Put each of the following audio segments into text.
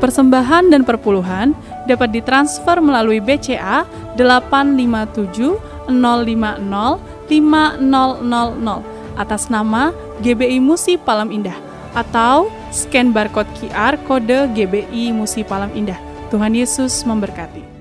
persembahan dan perpuluhan dapat ditransfer melalui BCA 857 050 5000 atas nama GBI Musi Palem Indah atau scan barcode QR kode GBI Musi Palem Indah. Tuhan Yesus memberkati.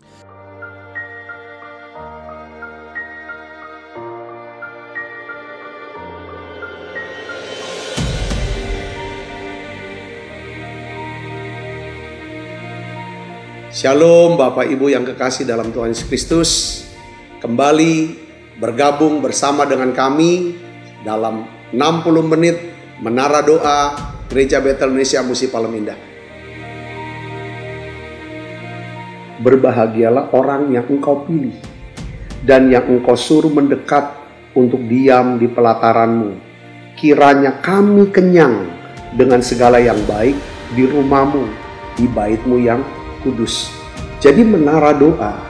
Shalom Bapak Ibu yang kekasih dalam Tuhan Yesus Kristus. Kembali bergabung bersama dengan kami dalam 60 menit Menara Doa Gereja Betel Indonesia Musi Palem Indah. Berbahagialah orang yang engkau pilih dan yang engkau suruh mendekat untuk diam di pelataranmu. Kiranya kami kenyang dengan segala yang baik di rumahmu, di baitmu yang kudus. Jadi menara doa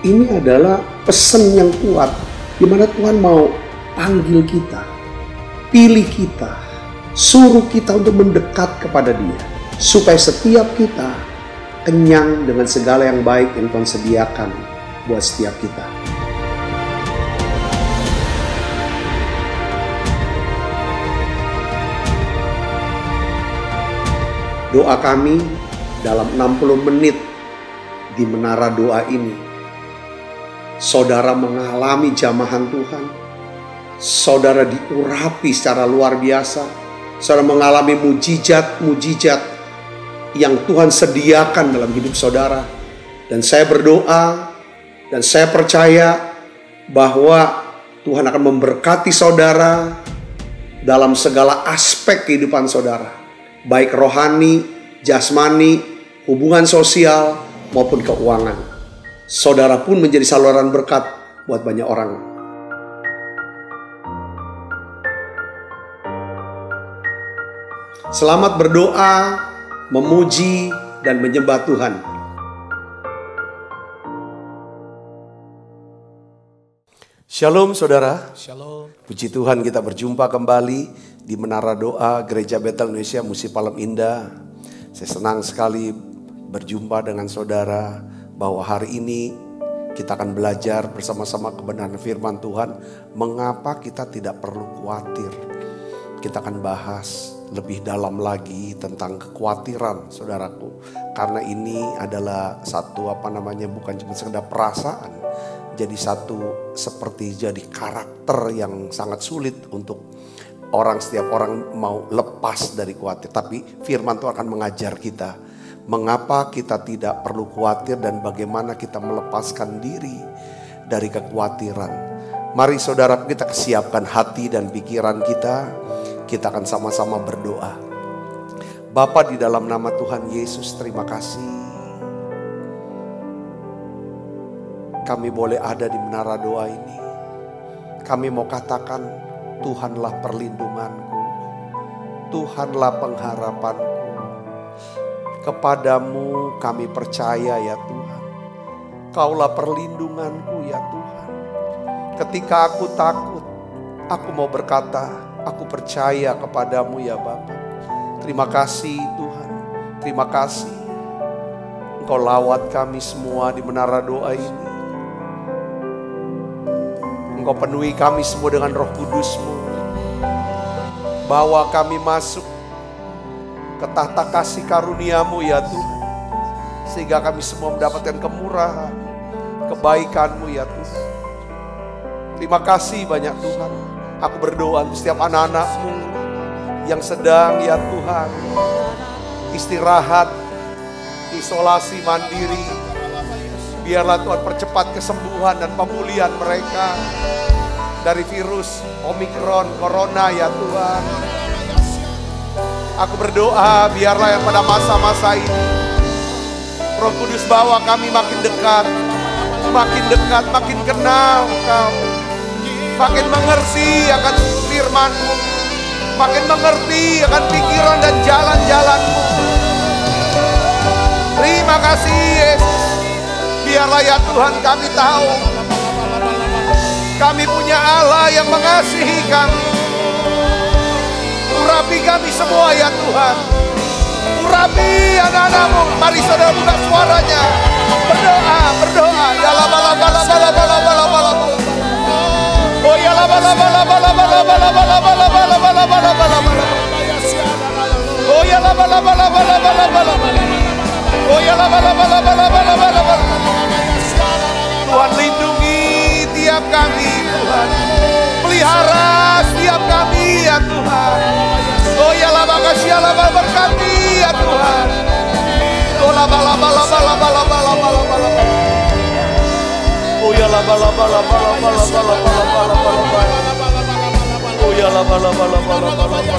ini adalah pesan yang kuat di mana Tuhan mau panggil kita, pilih kita, suruh kita untuk mendekat kepada Dia supaya setiap kita kenyang dengan segala yang baik yang Tuhan sediakan buat setiap kita. Doa kami dalam 60 menit di menara doa ini, saudara mengalami jamahan Tuhan, saudara diurapi secara luar biasa, saudara mengalami mujizat-mujizat yang Tuhan sediakan dalam hidup saudara. Dan saya berdoa dan saya percaya bahwa Tuhan akan memberkati saudara dalam segala aspek kehidupan saudara, baik rohani, jasmani, hubungan sosial maupun keuangan. Saudara pun menjadi saluran berkat buat banyak orang. Selamat berdoa, memuji, dan menyembah Tuhan. Shalom saudara. Shalom. Puji Tuhan kita berjumpa kembali di Menara Doa Gereja Betel Indonesia Musi Palem Indah. Saya senang sekali berjumpa dengan saudara bahwa hari ini kita akan belajar bersama-sama kebenaran firman Tuhan. Mengapa kita tidak perlu khawatir? Kita akan bahas lebih dalam lagi tentang kekhawatiran saudaraku. Karena ini adalah satu bukan cuma sekedar perasaan. Jadi seperti jadi karakter yang sangat sulit untuk setiap orang mau lepas dari khawatir. Tapi firman Tuhan akan mengajar kita mengapa kita tidak perlu khawatir dan bagaimana kita melepaskan diri dari kekhawatiran. Mari saudara kita siapkan hati dan pikiran kita. Kita akan sama-sama berdoa. Bapa, di dalam nama Tuhan Yesus, terima kasih. Kami boleh ada di menara doa ini. Kami mau katakan, Tuhanlah perlindunganku. Tuhanlah pengharapanku. Kepadamu kami percaya ya Tuhan. Kaulah perlindunganku ya Tuhan. Ketika aku takut, aku mau berkata, aku percaya kepadamu ya Bapa. Terima kasih Tuhan. Terima kasih. Engkau lawat kami semua di menara doa ini. Engkau penuhi kami semua dengan Roh Kudus-Mu. Bawa kami masuk ke tahta kasih karunia-Mu ya Tuhan. Sehingga kami semua mendapatkan kemurahan, kebaikan-Mu ya Tuhan. Terima kasih banyak Tuhan. Aku berdoa untuk setiap anak-anak-Mu yang sedang ya Tuhan istirahat, isolasi mandiri. Biarlah Tuhan percepat kesembuhan dan pemulihan mereka dari virus Omikron, Corona ya Tuhan. Aku berdoa biarlah yang pada masa-masa ini Roh Kudus bawa kami makin dekat, makin kenal Engkau, makin mengerti akan firman-Mu, makin mengerti akan pikiran dan jalan-jalan-Mu. Terima kasih Yesus. Biarlah ya Tuhan kami tahu kami punya Allah yang mengasihi kami. Urapi kami semua ya Tuhan. Urapi anak-anak-Mu Mari saudara buka suaranya. Berdoa, berdoa. Ya laba laba laba laba laba laba laba. Oh ya laba laba laba laba laba laba laba laba laba laba laba laba. Oh ya laba laba laba laba laba laba. Oh ya laba laba laba laba laba laba. Tuhan lindungi tiap kami Tuhan. Pelihara setiap kami ya Tuhan. Oh ya laba kasih laba berkati ya Tuhan. Oh laba laba laba laba laba laba laba laba. Oh ya laba laba laba laba laba laba laba laba laba. Oh ya laba laba laba laba laba laba.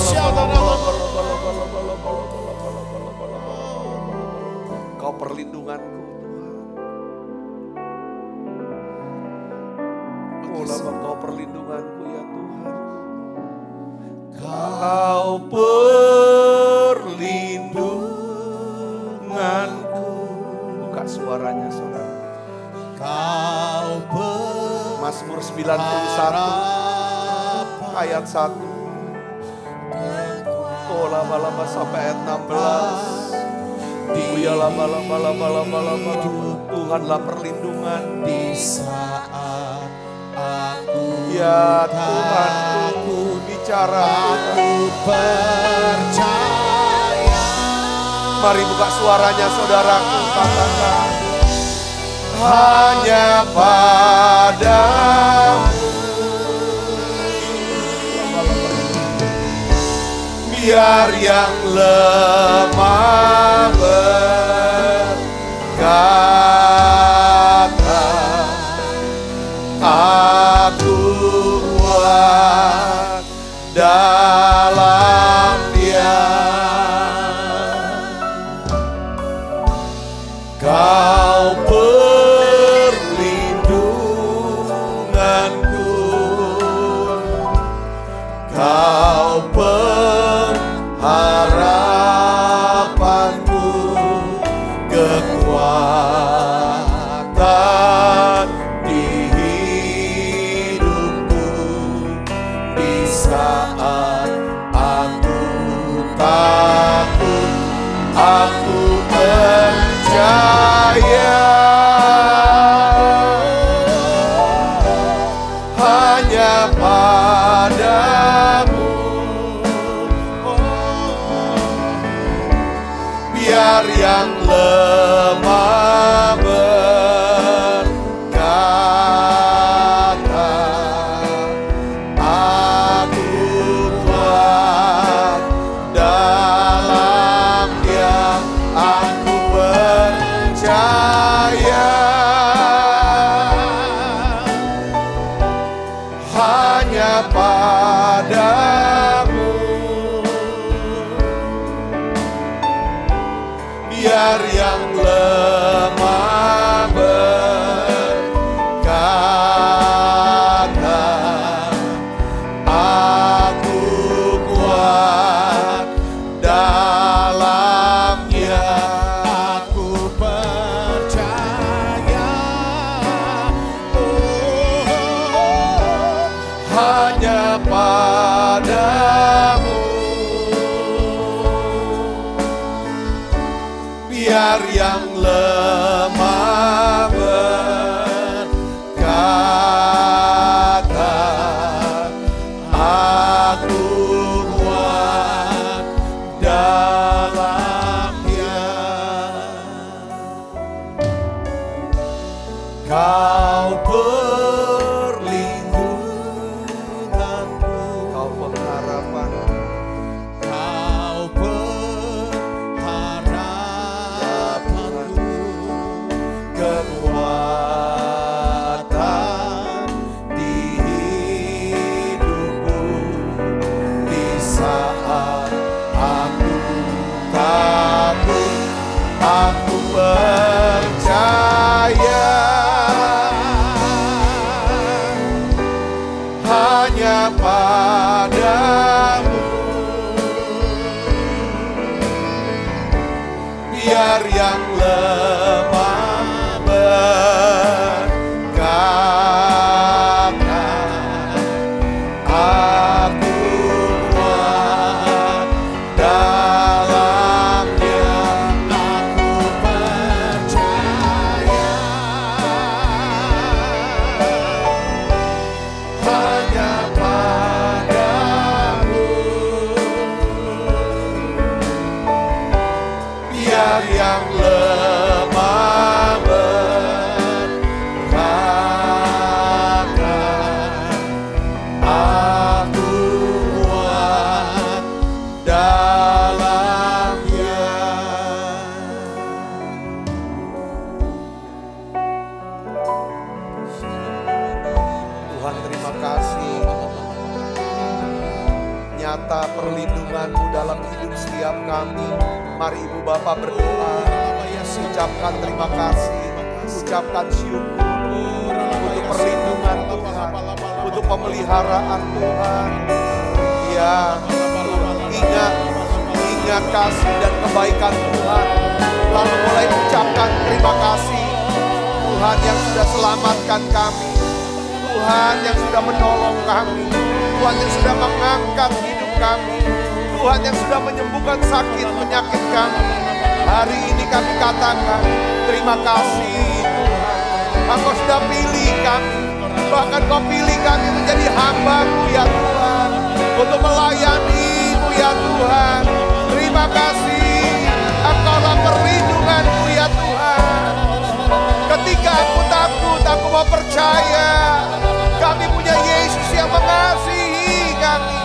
Kau perlindunganku Tuhan. Oh laba kau perlindunganku ya Tuhan. Kau perlindunganku. Buka suaranya saudara. Mazmur 91 ayat 1. Oh lama-lama sampai ayat 16. Ya lama-lama Tuhanlah perlindungan di saat aku ya Tuhanku bicara aku percaya. Mari buka suaranya saudaraku, katakan hanya padamu biar yang lemah berkata aku kuat dalam Dia. Kau perlindunganku, Kau pengharapanku, kekuatan di hidupku di saat aku takut, aku percaya hanya padamu. Biar yang lemah berkata aku kuat dalam Dia, aku percaya hanya padamu. Biar yang lemah berkata aku kuat dalam Dia, Aku percaya, hanya padamu. Biar yang lemah berkata aku kuat dalam Dia. Kau perlindunganku, Kau pengharapanku, Kau pengharapanku, kekuatan di hidupku di saat aku takut, aku percaya hanya padamu. Biar yang lemah berkata aku kuat dalam Dia, aku biar yang lemah berkata, aku kuat dalamnya. Tuhan, terima kasih. Nyata perlindungan-Mu dalam hidup setiap kami. Mari Ibu Bapa berdoa, ucapkan terima kasih, ucapkan syukur untuk perlindungan Tuhan, untuk pemeliharaan Tuhan. Ya, ingat kasih dan kebaikan Tuhan. Lalu mulai ucapkan terima kasih Tuhan yang sudah selamatkan kami, Tuhan yang sudah menolong kami, Tuhan yang sudah mengangkat hidup kami, Tuhan yang sudah menyembuhkan sakit penyakit kami. Hari ini kami katakan terima kasih Tuhan. Engkau sudah pilih kami, bahkan Kau pilih kami menjadi hamba-Mu ya Tuhan, untuk melayani-Mu ya Tuhan. Terima kasih, Engkaulah perlindungan-Mu ya Tuhan. Ketika aku takut, aku mau percaya kami punya Yesus yang mengasihi kami.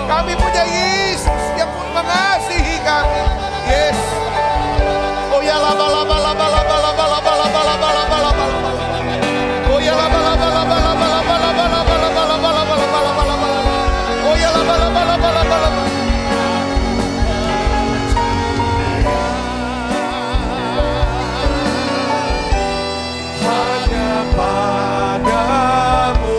Kami punya Yesus yang mengasihi kami. Yes. Oh ya laba laba laba laba laba laba laba laba laba laba. Oh ya laba laba laba laba laba laba laba laba laba laba laba laba laba. Oh ya laba laba laba laba laba. Hanya padamu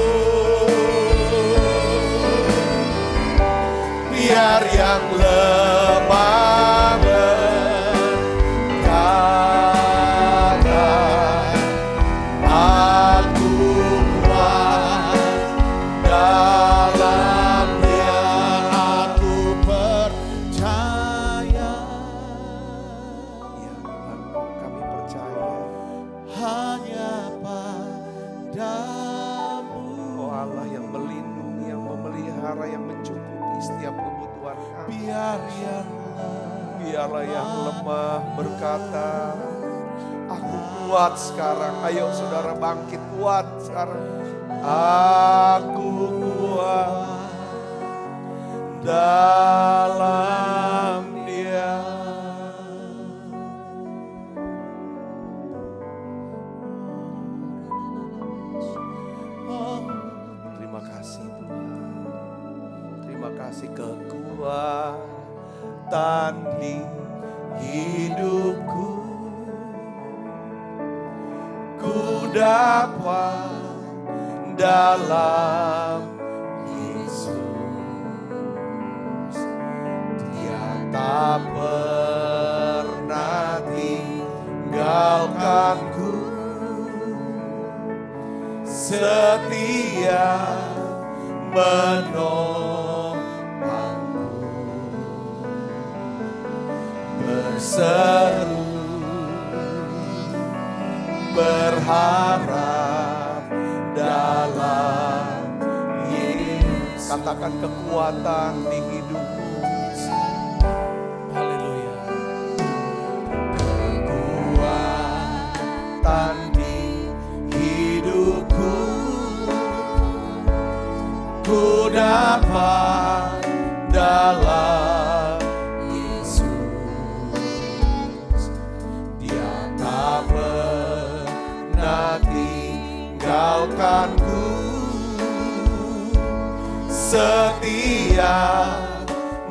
biar yang lemah berkata, aku kuat dalamnya, aku percaya. Ya Tuhan, kami percaya hanya padamu. Oh Allah yang melindungi, yang memelihara, yang mencukupi setiap kebutuhan kami. Biarlah yang lemah berkata, aku kuat sekarang. Ayo saudara bangkit, kuat sekarang. Aku kuat dalam Dia. Terima kasih Tuhan. Terima kasih kekuatan di hidupku. Ku dapat dalam Yesus. Dia tak pernah tinggalkanku. Setia menopangku, berseru berharap dalam Yesus. Katakan kekuatan di hidupmu. Haleluya. Kekuatan di hidupku. Ku dapat dalam Yesus. Dia tak pernah tinggalkanku. Setia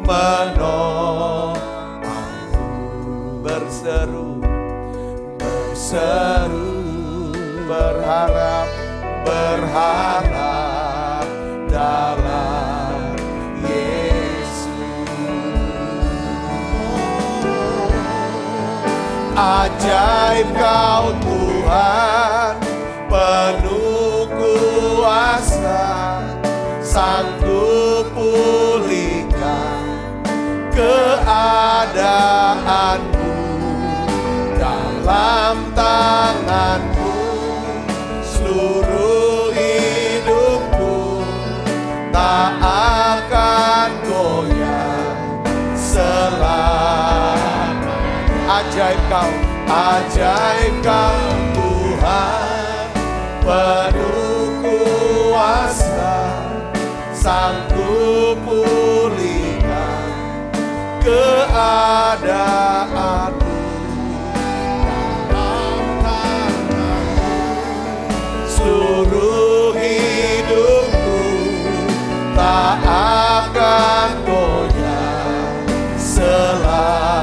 menopangku. Berseru berharap dalam Yesus. Ajaib Kau Tuhan, penuh kuasa, sanggup pulihkan keadaanku. Dalam tangan-Mu seluruh hidupku tak akan goyah selama. ajaib kau Tuhan, penuh kuasa, sanggup pulihkan keadaanku. Dalam tangan-Mu seluruh hidupku tak akan goyah selamanya,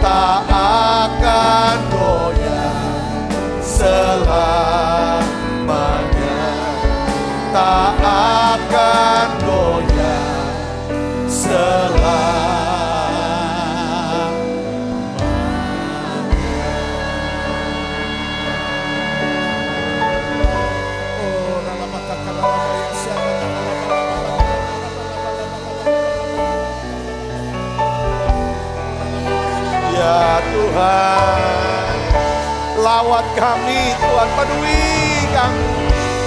tak akan goyah selamanya, tak akan goyah selamanya. Oh, ya Tuhan, lawat kami Tuhan, penuhi kami.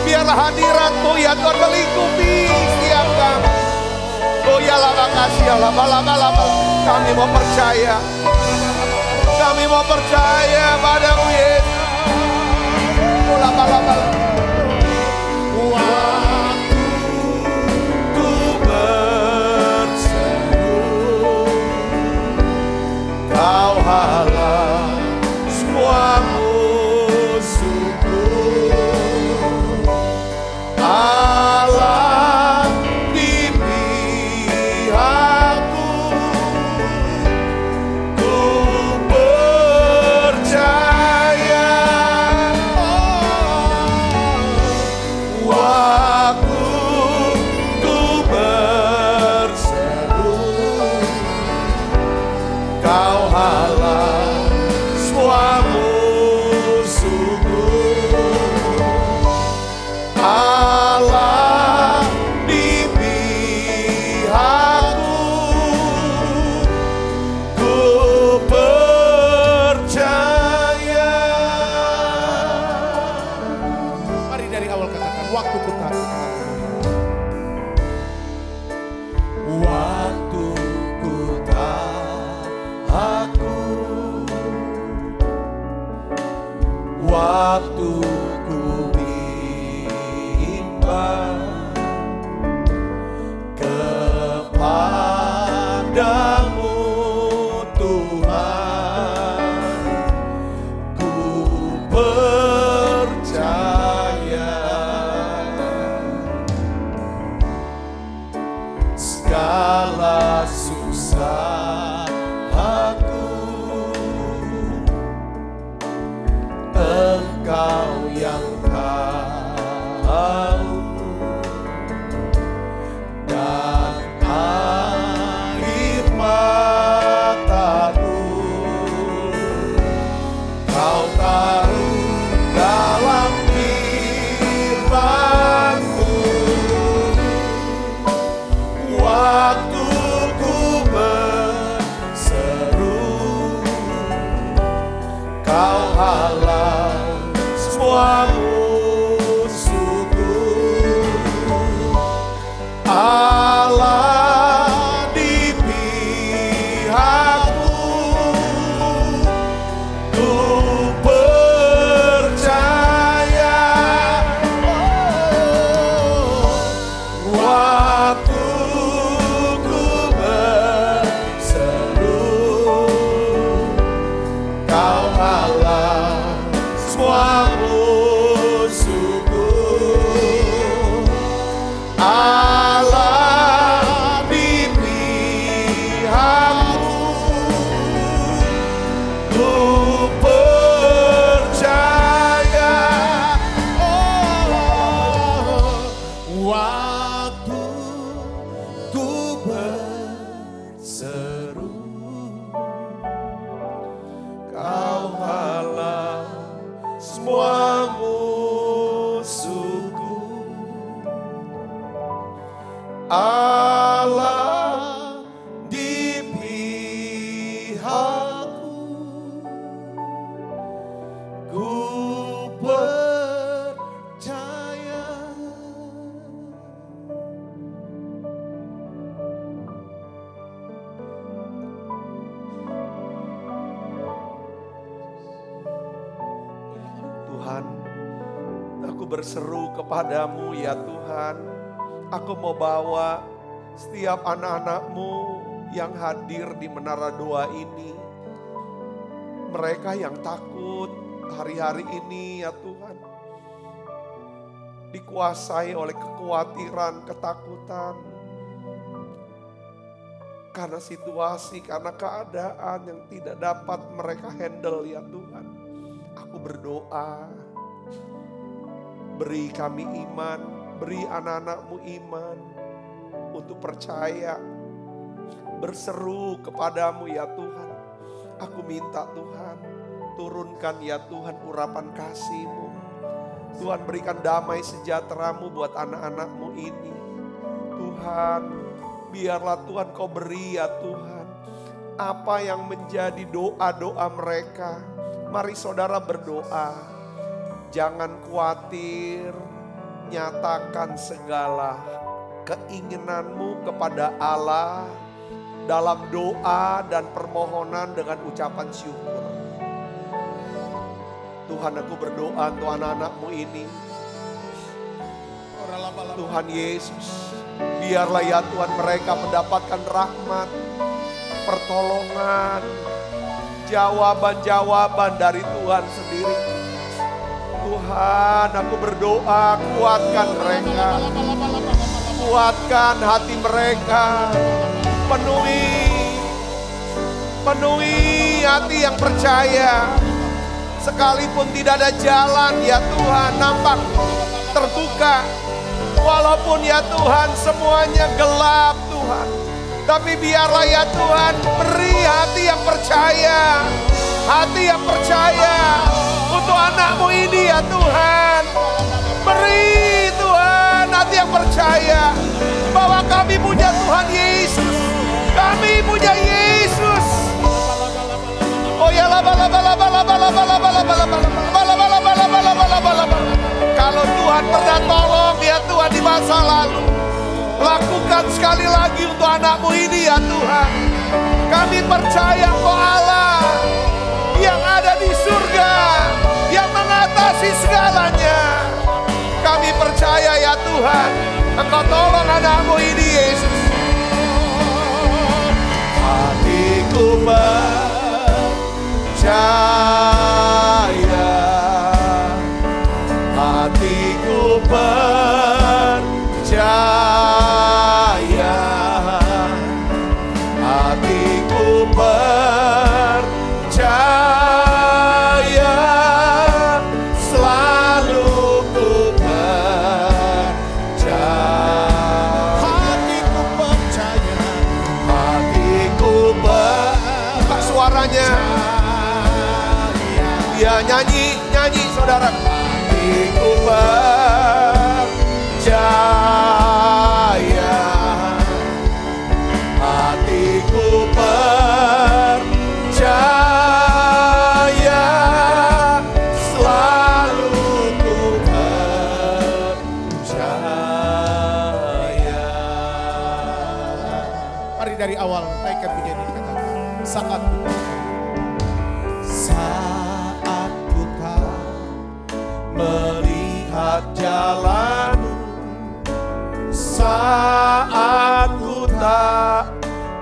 Biarlah hadirat-Mu ya Tuhan melingkupi setiap kami. Oh ya lama kasih Allah, lama-lama kami mau percaya. Kami mau percaya padamu Yesus. Oh lama-lama. Waktu ku berseru, Kau halang semua musuhku. Allah di pihakku, ku percaya. Waktu ku berseru, Kau halang semua musuhku. Allah di pihakku, ku percaya. Mari dari awal katakan, waktu ku tak waktu ku tak aku, waktu ku bimbang kepadamu Tuhan, ku percaya. Segala susah aku, Engkau yang tahu, dan air mataku Kau taruh dalam firman-Mu. Waktu ku berseru, Kau halang semua musuhku. Allah di pihakku, ku percaya. Waktu ku berseru, Kau halang semua musuhku. Allah di pihakku, ku percaya. Oh, waktu ku berseru, Kau halang semua musuhku. Allah di pihakku, ku percaya. Tuhan. Aku berseru kepadamu ya Tuhan. Aku mau bawa setiap anak-anak-Mu yang hadir di menara doa ini. Mereka yang takut hari-hari ini ya Tuhan. Dikuasai oleh kekhawatiran, ketakutan. Karena situasi, karena keadaan yang tidak dapat mereka handle ya Tuhan. Aku berdoa, beri kami iman, beri anak-anak-Mu iman untuk percaya, berseru kepadamu ya Tuhan. Aku minta Tuhan, turunkan ya Tuhan urapan kasih-Mu. Tuhan berikan damai sejahtera-Mu buat anak-anak-Mu ini. Tuhan, biarlah Tuhan Kau beri ya Tuhan apa yang menjadi doa-doa mereka. Mari saudara berdoa. Jangan khawatir, nyatakan segala keinginanmu kepada Allah dalam doa dan permohonan dengan ucapan syukur. Tuhan, aku berdoa untuk anak-anak-Mu ini. Tuhan Yesus, biarlah ya Tuhan mereka mendapatkan rahmat, pertolongan, jawaban-jawaban dari Tuhan sendiri. Tuhan, aku berdoa, kuatkan mereka, kuatkan hati mereka, penuhi hati yang percaya. Sekalipun tidak ada jalan ya Tuhan, nampak terbuka. Walaupun ya Tuhan semuanya gelap Tuhan. Tapi biarlah ya Tuhan beri hati yang percaya. Hati yang percaya untuk anak-Mu ini ya Tuhan. Beri Tuhan hati yang percaya bahwa kami punya Tuhan Yesus. Kami punya Yesus. Oh ya kalau Tuhan pernah tolong ya Tuhan di masa lalu, lakukan sekali lagi untuk anak-Mu ini ya Tuhan. Kami percaya Kau Allah yang ada di surga, yang mengatasi segalanya. Kami percaya ya Tuhan, Engkau tolong anak-Mu ini Yesus. Hatiku percaya, hatiku percaya, hatiku percaya, selalu ku percaya. Hatiku percaya, hatiku buka suaranya. Ya nyanyi saudara. Hatiku percaya, hatiku percaya, selalu ku percaya. Mari dari awal naikkan pujian ini, katakan saat ku tak melihat jalanmu, saat ku tak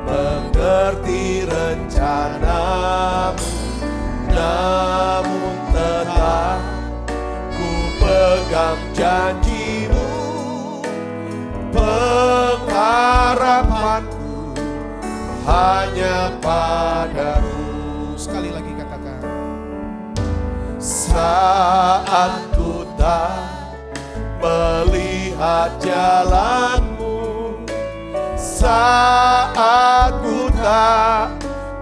mengerti rencanamu, namun tetap ku pegang janjimu. Pengharapanku hanya padamu. Sekali lagi katakan, saat ku tak melihat jalanmu, saat ku tak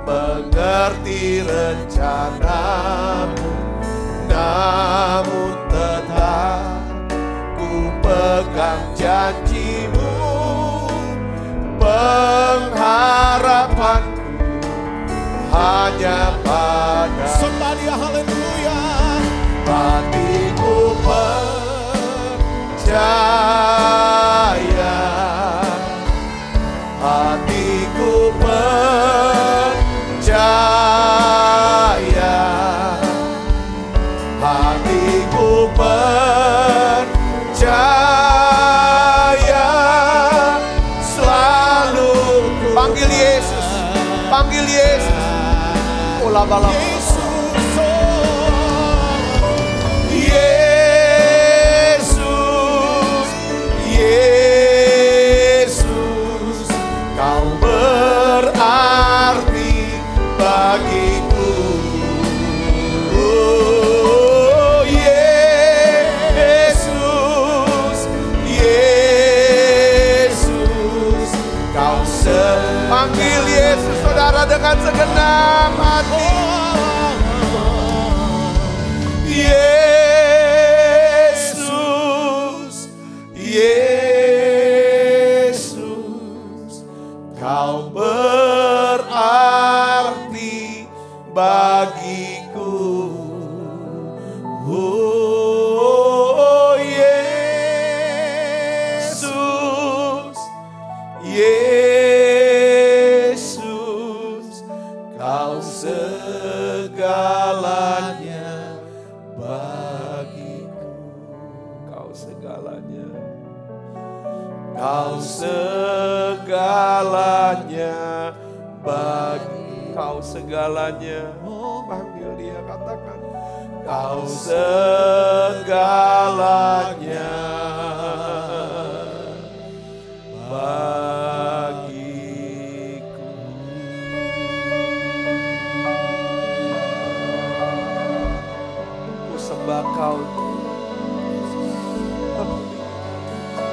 mengerti rencanamu, namun tetap ku pegang janjimu. Pengharapanku hanya pada Somebody haleluya. Hatiku percaya, hatiku percaya, hatiku panggil Yesus. Ola bala. Yesus, Yesus, Kau berarti bagiku. Oh, Yesus, Yesus, Kau panggil Yesus, saudara, dengan segenap hati. Yesus, Yesus, Kau berarti bagiku. Oh, Yesus, Yesus, Kau segalanya bagiku. Kau segalanya, Kau segalanya bagi. Kau segalanya. Oh, panggil dia, katakan. Kau segalanya bagiku. Ku sembah Kau.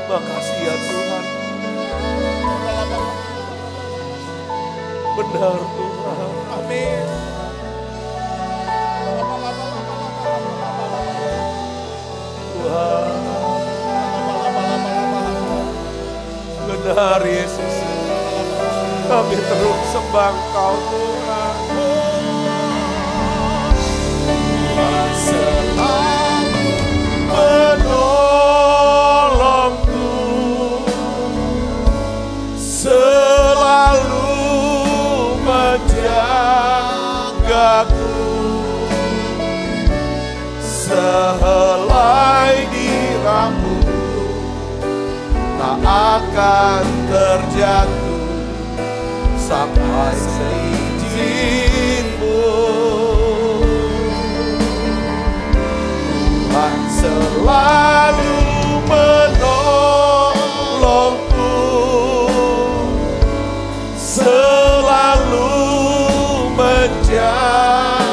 Makasih ya Tuhan. Benar Tuhan. Amin. Tuhan. Benar Yesus. Kami terus sembah Kau Tuhan. Tuhan selalu menolongku, selalu menjagaku, sehelai di rambutku tak akan terjatuh sampai seizin-Mu. Tuhan selalu menolongku, selalu menjagaku.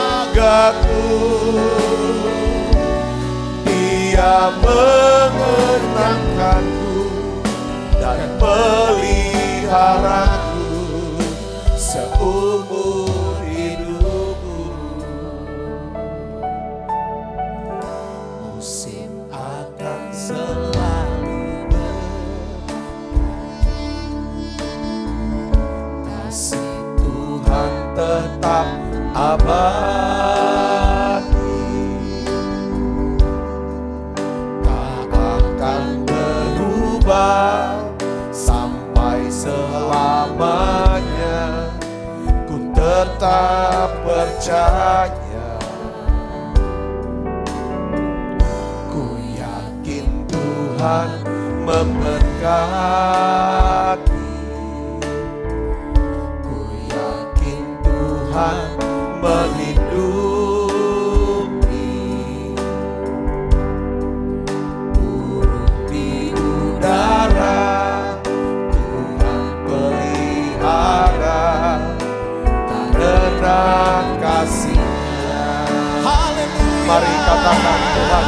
Dia mengenangkanku dan peliharaku seumur hidupku. Musim akan selalu kasih Tuhan tetap abadi, tak akan berubah sampai selamanya. Ku tetap percaya, ku yakin Tuhan memberkati, ku yakin Tuhan melindungi. Burung di udara Tuhan pelihara karena kasih-Nya. Mari katakan Tuhan.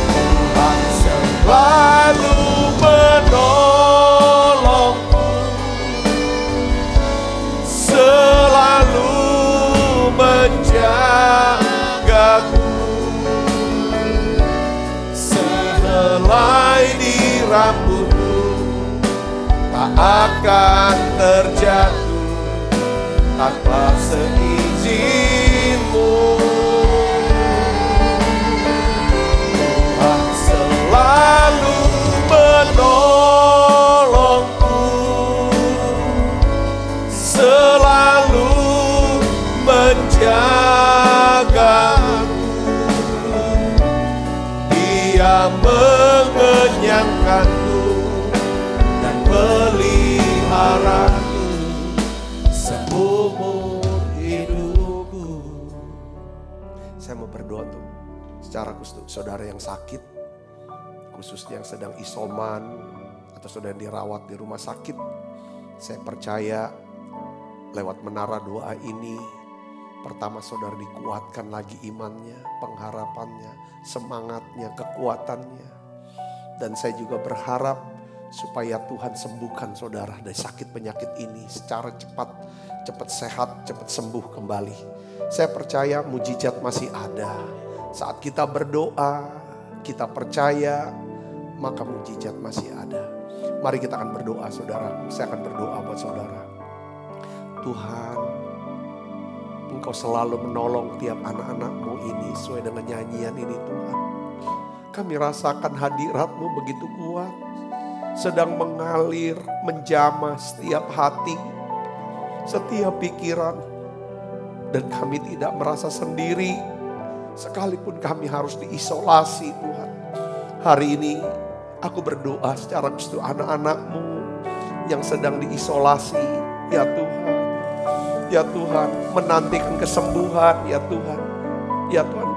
Tuhan selalu menolongku, selalu menjagaku, sehelai di rambutku tak akan terjatuh tanpa seizin-Mu. Tuhan selalu menolongku, selalu menjagaku. Dia mengenyangkanku dan peliharaku seumur berdoa untuk secara khusus saudara yang sakit, khususnya yang sedang isoman atau saudara yang dirawat di rumah sakit. Saya percaya lewat menara doa ini, pertama saudara dikuatkan lagi imannya, pengharapannya, semangatnya, kekuatannya. Dan saya juga berharap supaya Tuhan sembuhkan saudara dari sakit penyakit ini secara cepat sehat, cepat sembuh kembali. Saya percaya mujizat masih ada. Saat kita berdoa, kita percaya, maka mujizat masih ada. Mari kita akan berdoa saudara. Saya akan berdoa buat saudara. Tuhan, Engkau selalu menolong tiap anak-anak-Mu ini sesuai dengan nyanyian ini Tuhan. Kami rasakan hadirat-Mu begitu kuat, sedang mengalir, menjamah setiap hati, setiap pikiran. Dan kami tidak merasa sendiri, sekalipun kami harus diisolasi Tuhan. Hari ini aku berdoa secara khusus anak-anak-Mu yang sedang diisolasi, ya Tuhan. Ya Tuhan, menantikan kesembuhan, ya Tuhan. Ya Tuhan,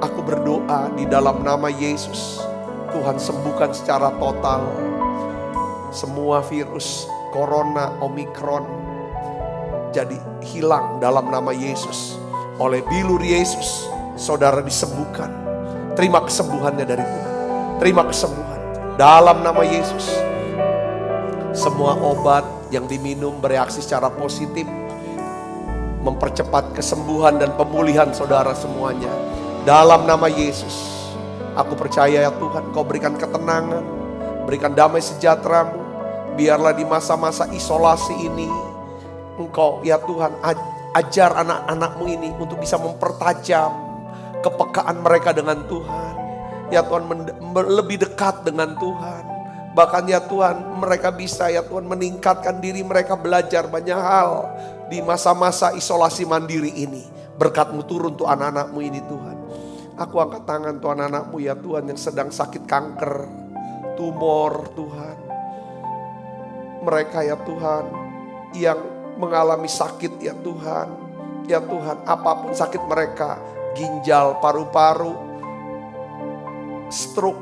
aku berdoa di dalam nama Yesus. Tuhan sembuhkan secara total semua virus corona, omikron. Jadi hilang dalam nama Yesus. Oleh bilur Yesus, saudara disembuhkan. Terima kesembuhannya dari Tuhan. Terima kesembuhan dalam nama Yesus. Semua obat yang diminum bereaksi secara positif, mempercepat kesembuhan dan pemulihan saudara semuanya. Dalam nama Yesus, aku percaya ya Tuhan, Kau berikan ketenangan, berikan damai sejahtera-Mu. Biarlah di masa-masa isolasi ini, Engkau ya Tuhan ajar anak-anak-Mu ini untuk bisa mempertajam kepekaan mereka dengan Tuhan. Ya Tuhan, lebih dekat dengan Tuhan. Bahkan ya Tuhan, mereka bisa ya Tuhan meningkatkan diri mereka, belajar banyak hal di masa-masa isolasi mandiri ini. Berkat-Mu turun untuk anak-anak-Mu ini Tuhan. Aku angkat tangan Tuhan, anak-Mu ya Tuhan yang sedang sakit kanker, tumor Tuhan. Mereka ya Tuhan yang mengalami sakit ya Tuhan. Ya Tuhan, apapun sakit mereka, ginjal, paru-paru, stroke,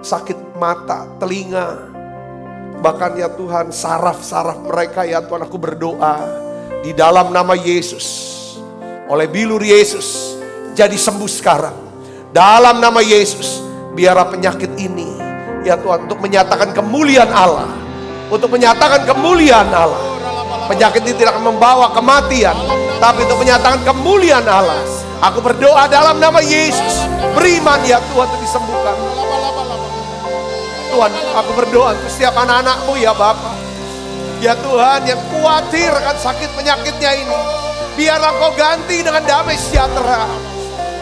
sakit mata, telinga, bahkan ya Tuhan saraf-saraf mereka ya Tuhan, aku berdoa di dalam nama Yesus, oleh bilur Yesus jadi sembuh sekarang. Dalam nama Yesus, biarlah penyakit ini ya Tuhan untuk menyatakan kemuliaan Allah, untuk menyatakan kemuliaan Allah. Penyakit ini tidak akan membawa kematian, tapi untuk menyatakan kemuliaan Allah. Aku berdoa dalam nama Yesus, beriman ya Tuhan untuk disembuhkan. Tuhan, aku berdoa untuk setiap anak-anak-Mu ya Bapa. Ya Tuhan, yang khawatir akan sakit penyakitnya ini, biarlah Kau ganti dengan damai sejahtera.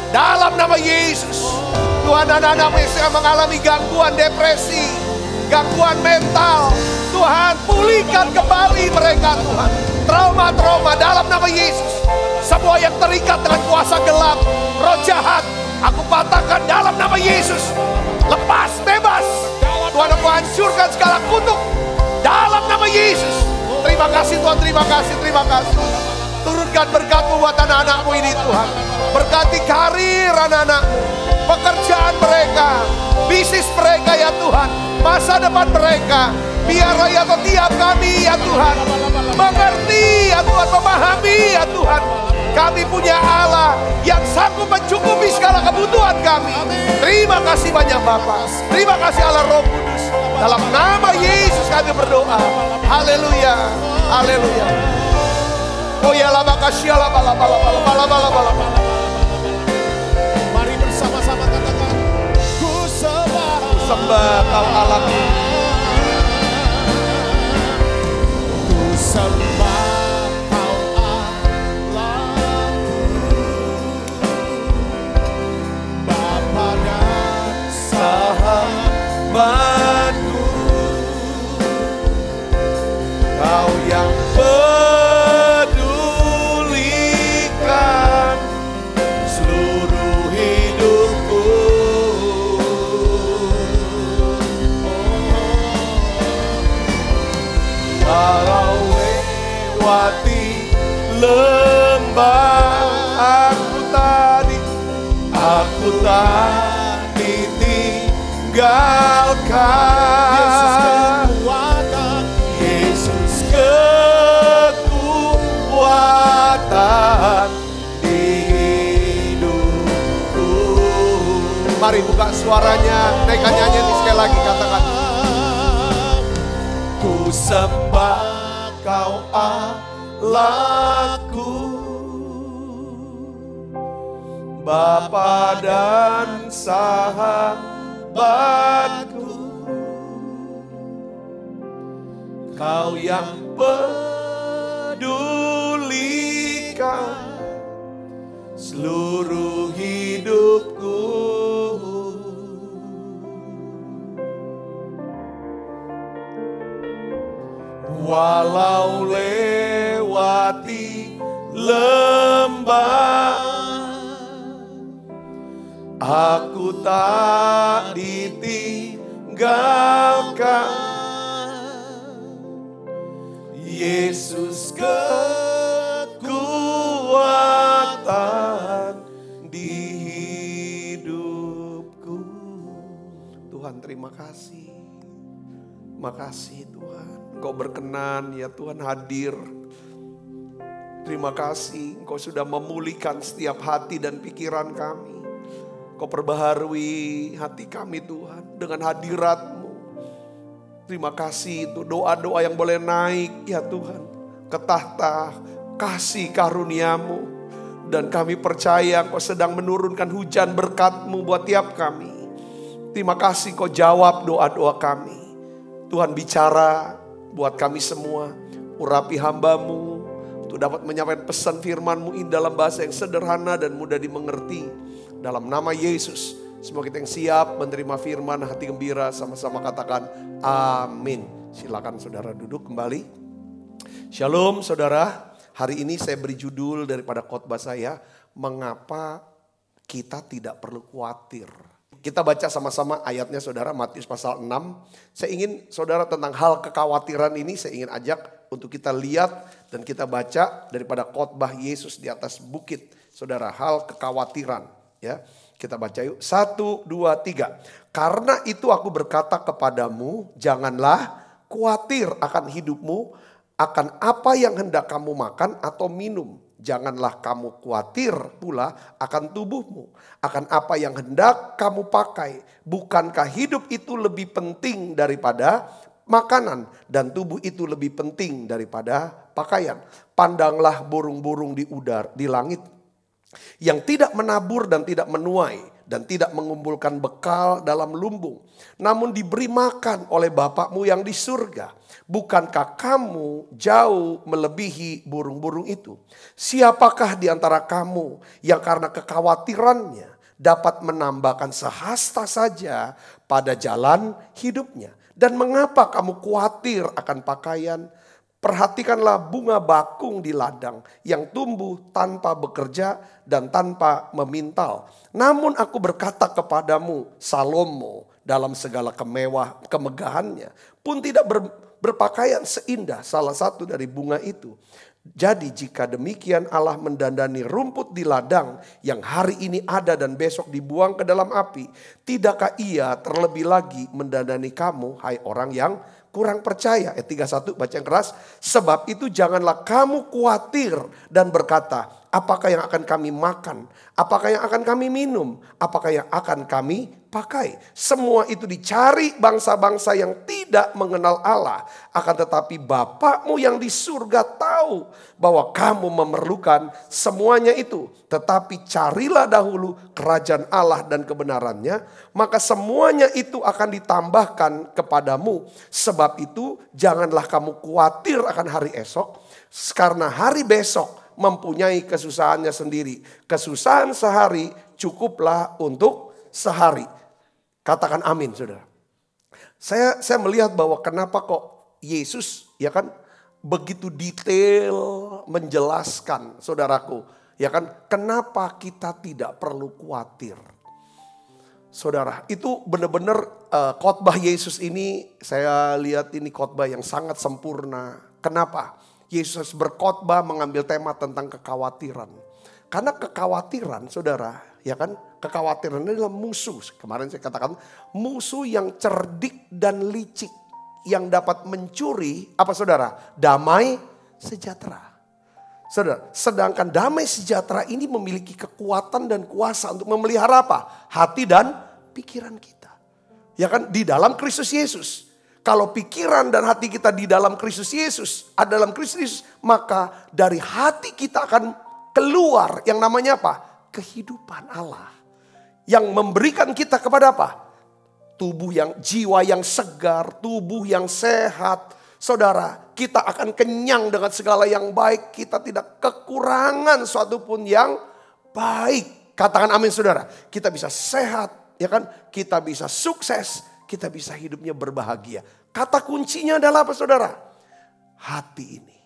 Dalam nama Yesus, Tuhan, anak-anak-Mu yang sedang mengalami gangguan depresi, gangguan mental, Tuhan pulihkan kembali mereka Tuhan. Trauma-trauma dalam nama Yesus. Semua yang terikat dengan kuasa gelap, roh jahat, aku patahkan dalam nama Yesus. Lepas, bebas. Tuhan, aku hancurkan segala kutuk dalam nama Yesus. Terima kasih Tuhan, terima kasih, terima kasih. Turunkan berkat-Mu buat anak-anak-Mu ini Tuhan. Berkati karir anak-anak-Mu, pekerjaan mereka, bisnis mereka ya Tuhan, masa depan mereka. Biarlah ya tiap kami ya Tuhan mengerti ya Tuhan, memahami ya Tuhan, kami punya Allah yang sanggup mencukupi segala kebutuhan kami. Terima kasih banyak Bapa. Terima kasih Allah Roh Kudus. Dalam nama Yesus kami berdoa. Haleluya. Haleluya. Oh ya la makasih la bala bala bala bala bala bala. Mari bersama-sama katakan, ku sembah Kau Allah. Ku sembah Kau Allah, Bapa dan sahabatku. Kau yang pedulikan seluruh hidupku. Walau lewati lembah aku tadi, Aku tak ditinggalkan. Yesus kekuatan di hidupku. Mari buka suaranya, naikkan nyanyian ini sekali lagi, katakan. Ku sembah Kau Allahku, Bapa dan sahabatku, Kau yang pedulikan seluruh hidupku. Walau lewati lembah, aku tak ditinggalkan. Yesus kekuatan di hidupku. Tuhan, terima kasih. Makasih Tuhan, Engkau berkenan ya Tuhan hadir. Terima kasih Engkau sudah memulihkan setiap hati dan pikiran kami. Engkau perbaharui hati kami Tuhan dengan hadirat-Mu. Terima kasih itu doa-doa yang boleh naik ya Tuhan ke tahta kasih karunia-Mu. Dan kami percaya Engkau sedang menurunkan hujan berkat-Mu buat tiap kami. Terima kasih Kau jawab doa-doa kami. Tuhan bicara buat kami semua, urapi hamba-Mu untuk dapat menyampaikan pesan firman-Mu ini dalam bahasa yang sederhana dan mudah dimengerti. Dalam nama Yesus, semua kita yang siap menerima firman, hati gembira, sama-sama katakan amin. Silakan saudara duduk kembali. Shalom saudara, hari ini saya beri judul daripada khotbah saya, mengapa kita tidak perlu khawatir. Kita baca sama-sama ayatnya saudara, Matius pasal 6. Saya ingin saudara tentang hal kekhawatiran ini saya ingin ajak untuk kita lihat dan kita baca daripada khotbah Yesus di atas bukit. Saudara, hal kekhawatiran ya. Kita baca yuk, 1, 2, 3. Karena itu aku berkata kepadamu, janganlah khawatir akan hidupmu, akan apa yang hendak kamu makan atau minum. Janganlah kamu khawatir pula akan tubuhmu, akan apa yang hendak kamu pakai. Bukankah hidup itu lebih penting daripada makanan dan tubuh itu lebih penting daripada pakaian? Pandanglah burung-burung di udara, di langit, yang tidak menabur dan tidak menuai dan tidak mengumpulkan bekal dalam lumbung, namun diberi makan oleh Bapakmu yang di surga. Bukankah kamu jauh melebihi burung-burung itu? Siapakah di antara kamu yang karena kekhawatirannya dapat menambahkan sehasta saja pada jalan hidupnya? Dan mengapa kamu khawatir akan pakaian? Perhatikanlah bunga bakung di ladang yang tumbuh tanpa bekerja dan tanpa memintal. Namun aku berkata kepadamu, Salomo dalam segala kemegahannya pun tidak berpakaian seindah salah satu dari bunga itu. Jadi jika demikian Allah mendandani rumput di ladang yang hari ini ada dan besok dibuang ke dalam api, tidakkah Ia terlebih lagi mendandani kamu, hai orang yang kurang percaya? Ayat 31 baca yang keras. Sebab itu janganlah kamu khawatir dan berkata, apakah yang akan kami makan? Apakah yang akan kami minum? Apakah yang akan kami pakai? Semua itu dicari bangsa-bangsa yang tidak mengenal Allah. Akan tetapi Bapakmu yang di surga tahu bahwa kamu memerlukan semuanya itu. Tetapi carilah dahulu kerajaan Allah dan kebenarannya, maka semuanya itu akan ditambahkan kepadamu. Sebab itu janganlah kamu khawatir akan hari esok, karena hari besok mempunyai kesusahannya sendiri. Kesusahan sehari cukuplah untuk sehari. Katakan amin saudara. Saya melihat bahwa kenapa kok Yesus ya kan begitu detail menjelaskan saudaraku. Ya kan, kenapa kita tidak perlu khawatir. Saudara, itu benar-benar khotbah Yesus ini, saya lihat ini khotbah yang sangat sempurna. Kenapa? Yesus berkhotbah mengambil tema tentang kekhawatiran. Karena kekhawatiran saudara, Ya kan, kekhawatiran adalah musuh. Kemarin saya katakan musuh yang cerdik dan licik. Yang dapat mencuri, apa saudara? Damai sejahtera. Saudara, sedangkan damai sejahtera ini memiliki kekuatan dan kuasa untuk memelihara apa? Hati dan pikiran kita. Ya kan, di dalam Kristus Yesus. Kalau pikiran dan hati kita di dalam Kristus Yesus, ada dalam Kristus Yesus, maka dari hati kita akan keluar yang namanya apa? Kehidupan Allah. Yang memberikan kita kepada apa? Tubuh yang, jiwa yang segar, tubuh yang sehat. Saudara, kita akan kenyang dengan segala yang baik. Kita tidak kekurangan suatu pun yang baik. Katakan amin saudara. Kita bisa sehat, ya kan? Kita bisa sukses, kita bisa hidupnya berbahagia. Kata kuncinya adalah apa saudara? Hati ini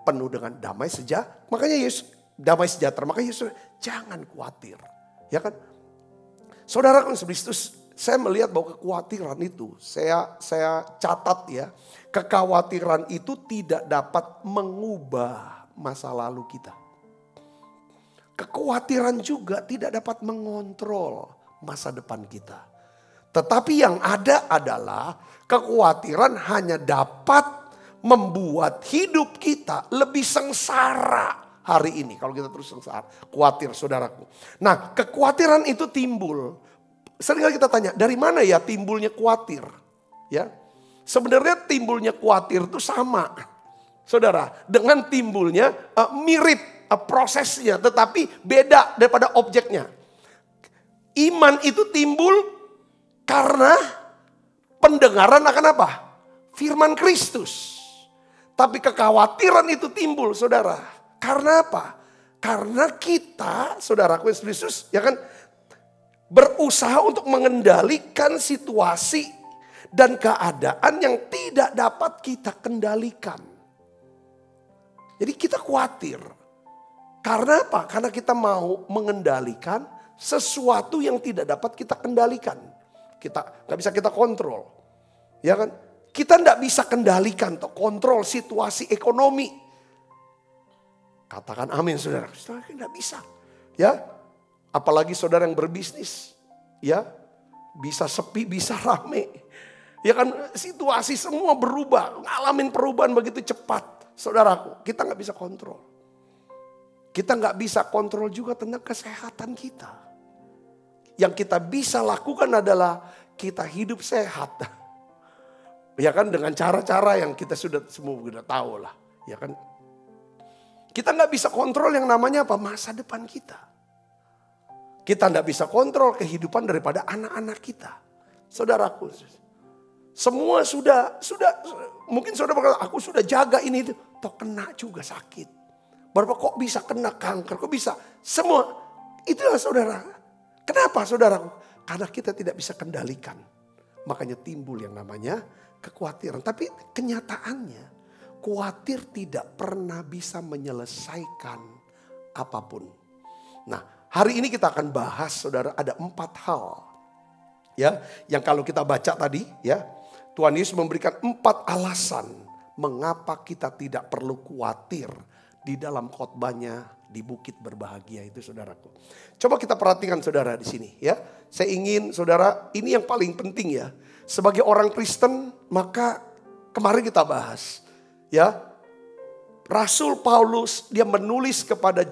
penuh dengan damai sejahtera. Makanya Yesus, damai sejahtera. Makanya Yesus, jangan khawatir. Ya kan? Saudara kan Kristus, saya melihat bahwa kekhawatiran itu, saya catat ya, kekhawatiran itu tidak dapat mengubah masa lalu kita. Kekhawatiran juga tidak dapat mengontrol masa depan kita. Tetapi yang ada adalah kekhawatiran hanya dapat membuat hidup kita lebih sengsara hari ini. Kalau kita terus sengsara, khawatir saudaraku. Nah, kekhawatiran itu timbul. Seringkali kita tanya, dari mana ya timbulnya khawatir? Ya, sebenarnya timbulnya khawatir itu sama, saudara, dengan timbulnya mirip prosesnya, tetapi beda daripada objeknya. Iman itu timbul karena pendengaran akan apa? Firman Kristus. Tapi kekhawatiran itu timbul, saudara. Karena apa? Karena kita, saudaraku Kristus, ya kan, berusaha untuk mengendalikan situasi dan keadaan yang tidak dapat kita kendalikan. Jadi kita khawatir. Karena apa? Karena kita mau mengendalikan sesuatu yang tidak dapat kita kendalikan. Kita nggak bisa kita kontrol. Ya kan? Kita nggak bisa kendalikan atau kontrol situasi ekonomi. Katakan amin saudara. Saudara nggak bisa. Ya. Apalagi saudara yang berbisnis, ya bisa sepi, bisa rame. Ya kan situasi semua berubah, ngalamin perubahan begitu cepat. Saudaraku, kita nggak bisa kontrol. Kita nggak bisa kontrol juga tentang kesehatan kita. Yang kita bisa lakukan adalah kita hidup sehat. Ya kan dengan cara-cara yang kita sudah semua sudah tahu lah. Ya kan kita nggak bisa kontrol yang namanya apa? Masa depan kita. Kita tidak bisa kontrol kehidupan daripada anak-anak kita. Saudaraku. Semua sudah mungkin saudara berkata, aku sudah jaga ini itu. Toh kena juga sakit. Berapa kok bisa kena kanker, kok bisa. Semua, itulah saudara. Kenapa saudaraku? Karena kita tidak bisa kendalikan. Makanya timbul yang namanya kekhawatiran. Tapi kenyataannya, khawatir tidak pernah bisa menyelesaikan apapun. Nah, hari ini kita akan bahas saudara ada 4 hal. Ya, yang kalau kita baca tadi ya, Tuhan Yesus memberikan 4 alasan mengapa kita tidak perlu khawatir di dalam khotbahnya di Bukit Berbahagia itu saudaraku. Coba kita perhatikan saudara di sini ya. Saya ingin saudara, ini yang paling penting ya. Sebagai orang Kristen maka kemarin kita bahas ya. Rasul Paulus dia menulis kepada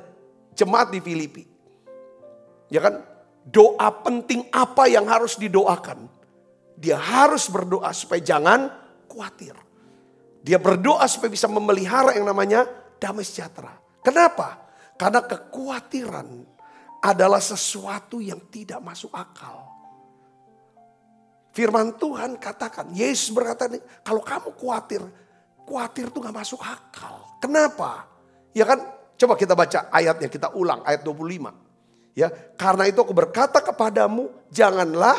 jemaat di Filipi. Ya kan, doa penting apa yang harus didoakan? Dia harus berdoa supaya jangan khawatir. Dia berdoa supaya bisa memelihara yang namanya damai sejahtera. Kenapa? Karena kekhawatiran adalah sesuatu yang tidak masuk akal. Firman Tuhan katakan, Yesus berkata, kalau kamu khawatir itu gak masuk akal. Kenapa? Ya kan, coba kita baca ayatnya, kita ulang ayat 25. Ya, karena itu aku berkata kepadamu, janganlah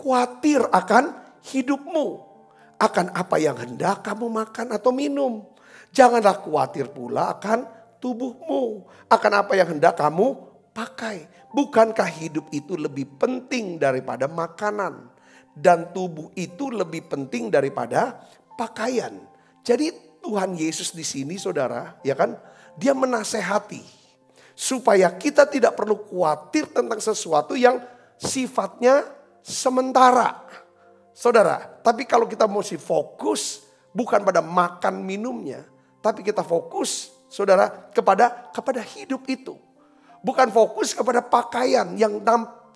khawatir akan hidupmu, akan apa yang hendak kamu makan atau minum. Janganlah khawatir pula akan tubuhmu, akan apa yang hendak kamu pakai. Bukankah hidup itu lebih penting daripada makanan, dan tubuh itu lebih penting daripada pakaian. Jadi Tuhan Yesus di sini saudara, ya kan, dia menasehati supaya kita tidak perlu khawatir tentang sesuatu yang sifatnya sementara. Saudara, tapi kalau kita mesti fokus bukan pada makan minumnya, tapi kita fokus, saudara, kepada hidup itu. Bukan fokus kepada pakaian yang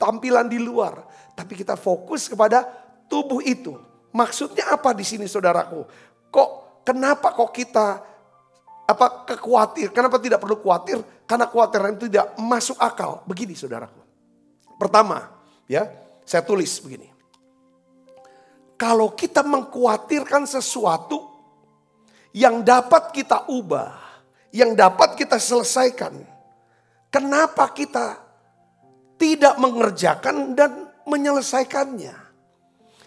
tampilan di luar, tapi kita fokus kepada tubuh itu. Maksudnya apa di sini, saudaraku? Kenapa kita khawatir? Kenapa tidak perlu khawatir? Karena kekhawatiran itu tidak masuk akal. Begini, saudaraku. Pertama, ya, saya tulis begini. Kalau kita mengkhawatirkan sesuatu yang dapat kita ubah, yang dapat kita selesaikan, kenapa kita tidak mengerjakan dan menyelesaikannya?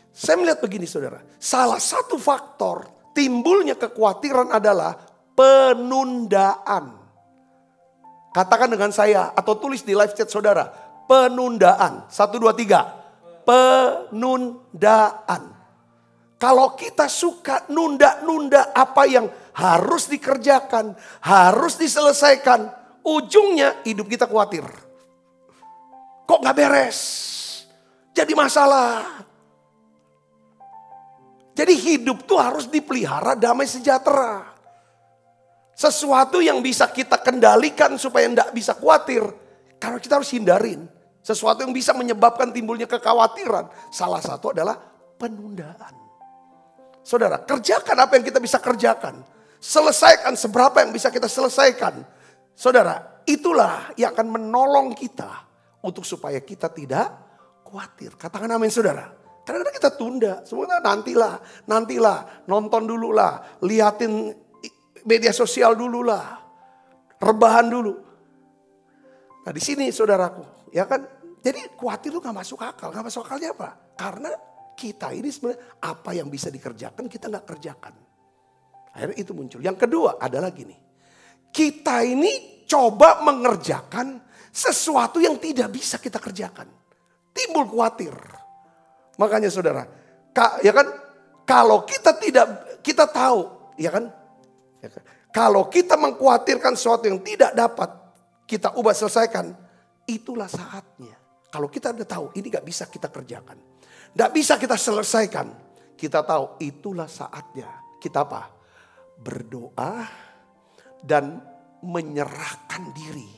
Saya melihat begini, saudara. Salah satu faktor timbulnya kekhawatiran adalah penundaan. Katakan dengan saya atau tulis di live chat saudara. Penundaan. 1, 2, 3. Penundaan. Kalau kita suka nunda-nunda apa yang harus dikerjakan, harus diselesaikan, ujungnya hidup kita khawatir. Kok gak beres? Jadi masalah. Jadi hidup tuh harus dipelihara damai sejahtera. Sesuatu yang bisa kita kendalikan supaya tidak bisa khawatir. Karena kita harus hindarin. Sesuatu yang bisa menyebabkan timbulnya kekhawatiran. Salah satu adalah penundaan. Saudara, kerjakan apa yang kita bisa kerjakan. Selesaikan seberapa yang bisa kita selesaikan. Saudara, itulah yang akan menolong kita. Untuk supaya kita tidak khawatir. Katakan amin, saudara. Kadang-kadang kita tunda. Semuanya nantilah. Nonton dulu lah. Liatin media sosial dulu lah. Rebahan dulu. Nah di sini saudaraku. Ya kan. Jadi khawatir itu gak masuk akal. Gak masuk akalnya apa? Karena kita ini sebenarnya apa yang bisa dikerjakan kita gak kerjakan. Akhirnya itu muncul. Yang kedua adalah gini. Kita ini coba mengerjakan sesuatu yang tidak bisa kita kerjakan. Timbul khawatir. Makanya saudara, ya kan, kalau kita tahu, ya kan, kalau kita mengkhawatirkan sesuatu yang tidak dapat kita ubah selesaikan, itulah saatnya. Kalau kita udah tahu ini gak bisa kita kerjakan, gak bisa kita selesaikan, kita tahu itulah saatnya. Kita apa? Berdoa dan menyerahkan diri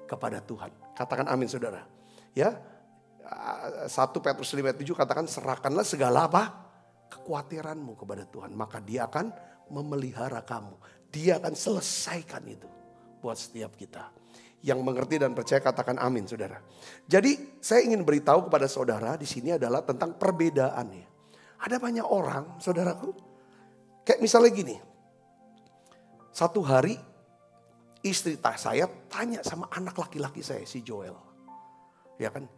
kepada Tuhan. Katakan amin, saudara. Ya. 1 Petrus 5:7 katakan serahkanlah segala apa? Kekhawatiranmu kepada Tuhan. Maka dia akan memelihara kamu. Dia akan selesaikan itu buat setiap kita. Yang mengerti dan percaya katakan amin, saudara. Jadi saya ingin beritahu kepada saudara di sini adalah tentang perbedaannya. Ada banyak orang, saudaraku. Kayak misalnya gini. Satu hari istri saya tanya sama anak laki-laki saya, si Joel. Ya kan?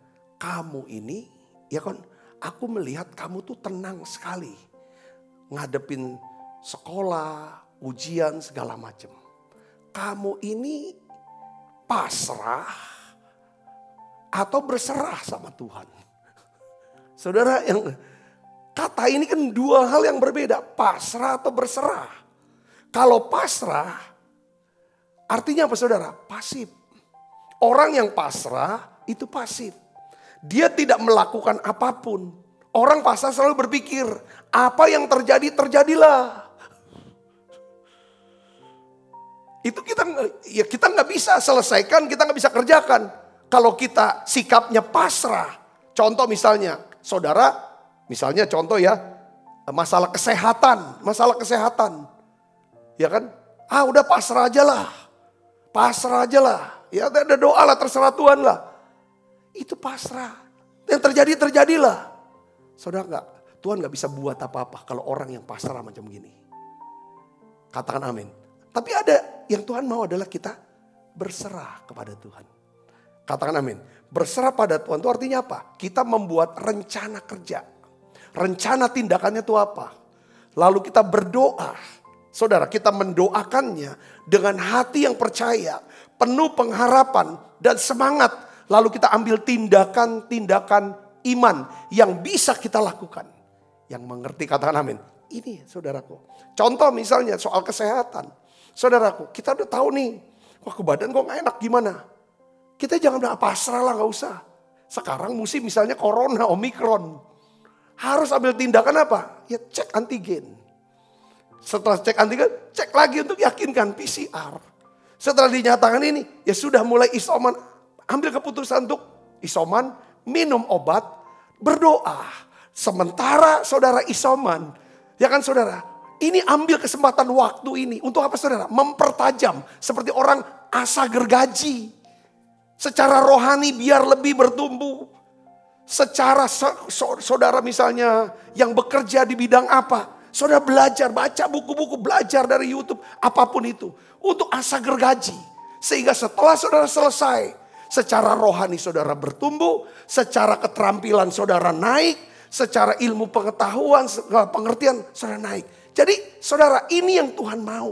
Kamu ini, ya kan, aku melihat kamu tuh tenang sekali. Ngadepin sekolah, ujian, segala macam. Kamu ini pasrah atau berserah sama Tuhan? Saudara, yang kata ini kan dua hal yang berbeda. Pasrah atau berserah. Kalau pasrah, artinya apa saudara? Pasif. Orang yang pasrah itu pasif. Dia tidak melakukan apapun. Orang pasrah selalu berpikir, apa yang terjadi, terjadilah. Itu kita nggak bisa selesaikan, kita nggak bisa kerjakan. Kalau kita sikapnya pasrah. Contoh misalnya, saudara, misalnya contoh ya, masalah kesehatan. Ya kan? Udah pasrah aja lah. Ya ada doa lah, terserah Tuhan lah. Itu pasrah. Yang terjadi, terjadilah. Saudara Tuhan gak bisa buat apa-apa kalau orang yang pasrah macam gini. Katakan amin. Tapi ada yang Tuhan mau adalah kita berserah kepada Tuhan. Katakan amin. Berserah pada Tuhan itu artinya apa? Kita membuat rencana kerja. Rencana tindakannya itu apa? Lalu kita berdoa. Saudara, kita mendoakannya dengan hati yang percaya. Penuh pengharapan dan semangat. Lalu kita ambil tindakan-tindakan iman yang bisa kita lakukan. Yang mengerti katakan amin. Ini saudaraku. Contoh misalnya soal kesehatan. Saudaraku, kita udah tahu nih. Wah, badan kok gak enak gimana? Kita jangan bilang pasrah lah, gak usah. Sekarang musim misalnya corona, omikron. Harus ambil tindakan apa? Ya cek antigen. Setelah cek antigen, cek lagi untuk yakinkan PCR. Setelah dinyatakan ini, ya sudah mulai isoman. Ambil keputusan untuk isoman, minum obat, berdoa. Sementara saudara isoman, ya kan saudara? Ini ambil kesempatan waktu ini. Untuk apa saudara? Mempertajam. Seperti orang asa gergaji. Secara rohani biar lebih bertumbuh. Secara saudara misalnya yang bekerja di bidang apa? Saudara belajar, baca buku-buku, belajar dari YouTube, apapun itu. Untuk asa gergaji. Sehingga setelah saudara selesai, secara rohani saudara bertumbuh, secara keterampilan saudara naik, secara ilmu pengetahuan, pengertian saudara naik. Jadi saudara, ini yang Tuhan mau.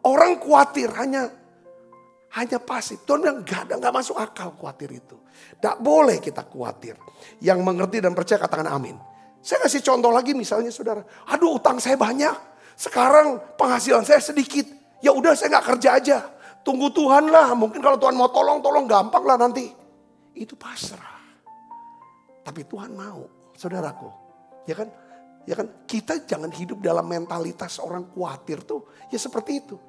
Orang khawatir hanya pasif. Tuhan bilang gak masuk akal khawatir itu. Gak boleh kita khawatir. Yang mengerti dan percaya katakan amin. Saya kasih contoh lagi misalnya saudara. Aduh utang saya banyak. Sekarang penghasilan saya sedikit. Ya udah saya gak kerja aja. Tunggu Tuhan lah. Mungkin kalau Tuhan mau tolong gampang lah nanti. Itu pasrah. Tapi Tuhan mau saudaraku. Ya kan kita jangan hidup dalam mentalitas orang khawatir tuh. Ya seperti itu.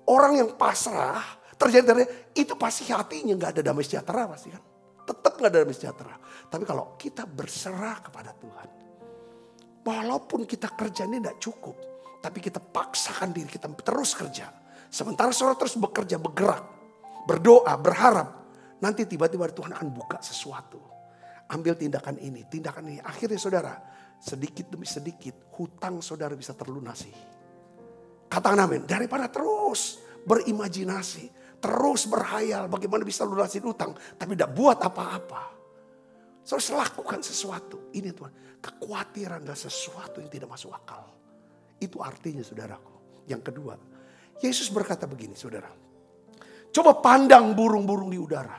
Orang yang pasrah terjadi itu pasti hatinya gak ada damai sejahtera pasti kan. Tetap gak ada damai sejahtera. Tapi kalau kita berserah kepada Tuhan. Walaupun kita kerja ini gak cukup. Tapi kita paksakan diri kita terus kerja. Sementara saudara terus bekerja, bergerak. Berdoa, berharap. Nanti tiba-tiba Tuhan akan buka sesuatu. Ambil tindakan ini, tindakan ini. Akhirnya saudara, sedikit demi sedikit hutang saudara bisa terlunasi. Katakan amin. Daripada terus berimajinasi. Terus berhayal bagaimana bisa lunasin utang. Tapi tidak buat apa-apa. Saudara lakukan sesuatu. Ini Tuhan. Kekhawatiran adalah sesuatu yang tidak masuk akal. Itu artinya saudaraku. Yang kedua. Yesus berkata begini saudara. Coba pandang burung-burung di udara.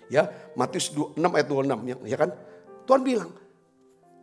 Ya, Matius 6 ayat 26. Ya kan. Tuhan bilang.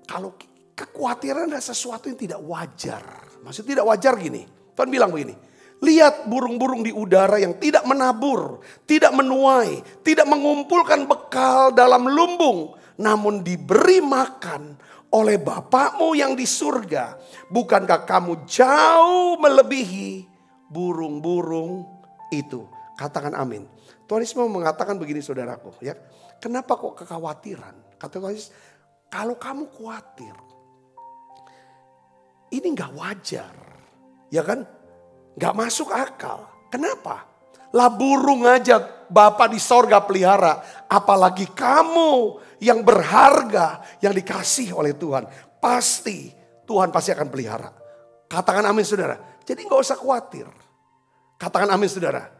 Kalau kekhawatiran adalah sesuatu yang tidak wajar. Maksudnya tidak wajar gini. Tuhan bilang begini. Lihat burung-burung di udara yang tidak menabur, tidak menuai, tidak mengumpulkan bekal dalam lumbung. Namun diberi makan oleh Bapakmu yang di surga. Bukankah kamu jauh melebihi burung-burung itu? Katakan amin. Tuhan Yesus mau mengatakan begini saudaraku. Ya, kenapa kok kekhawatiran? Kata Tuhan Yesus, kalau kamu khawatir, ini gak wajar. Ya kan? Gak masuk akal. Kenapa? Lah burung aja Bapa di sorga pelihara. Apalagi kamu yang berharga. Yang dikasih oleh Tuhan. Pasti Tuhan pasti akan pelihara. Katakan amin saudara. Jadi gak usah khawatir. Katakan amin saudara.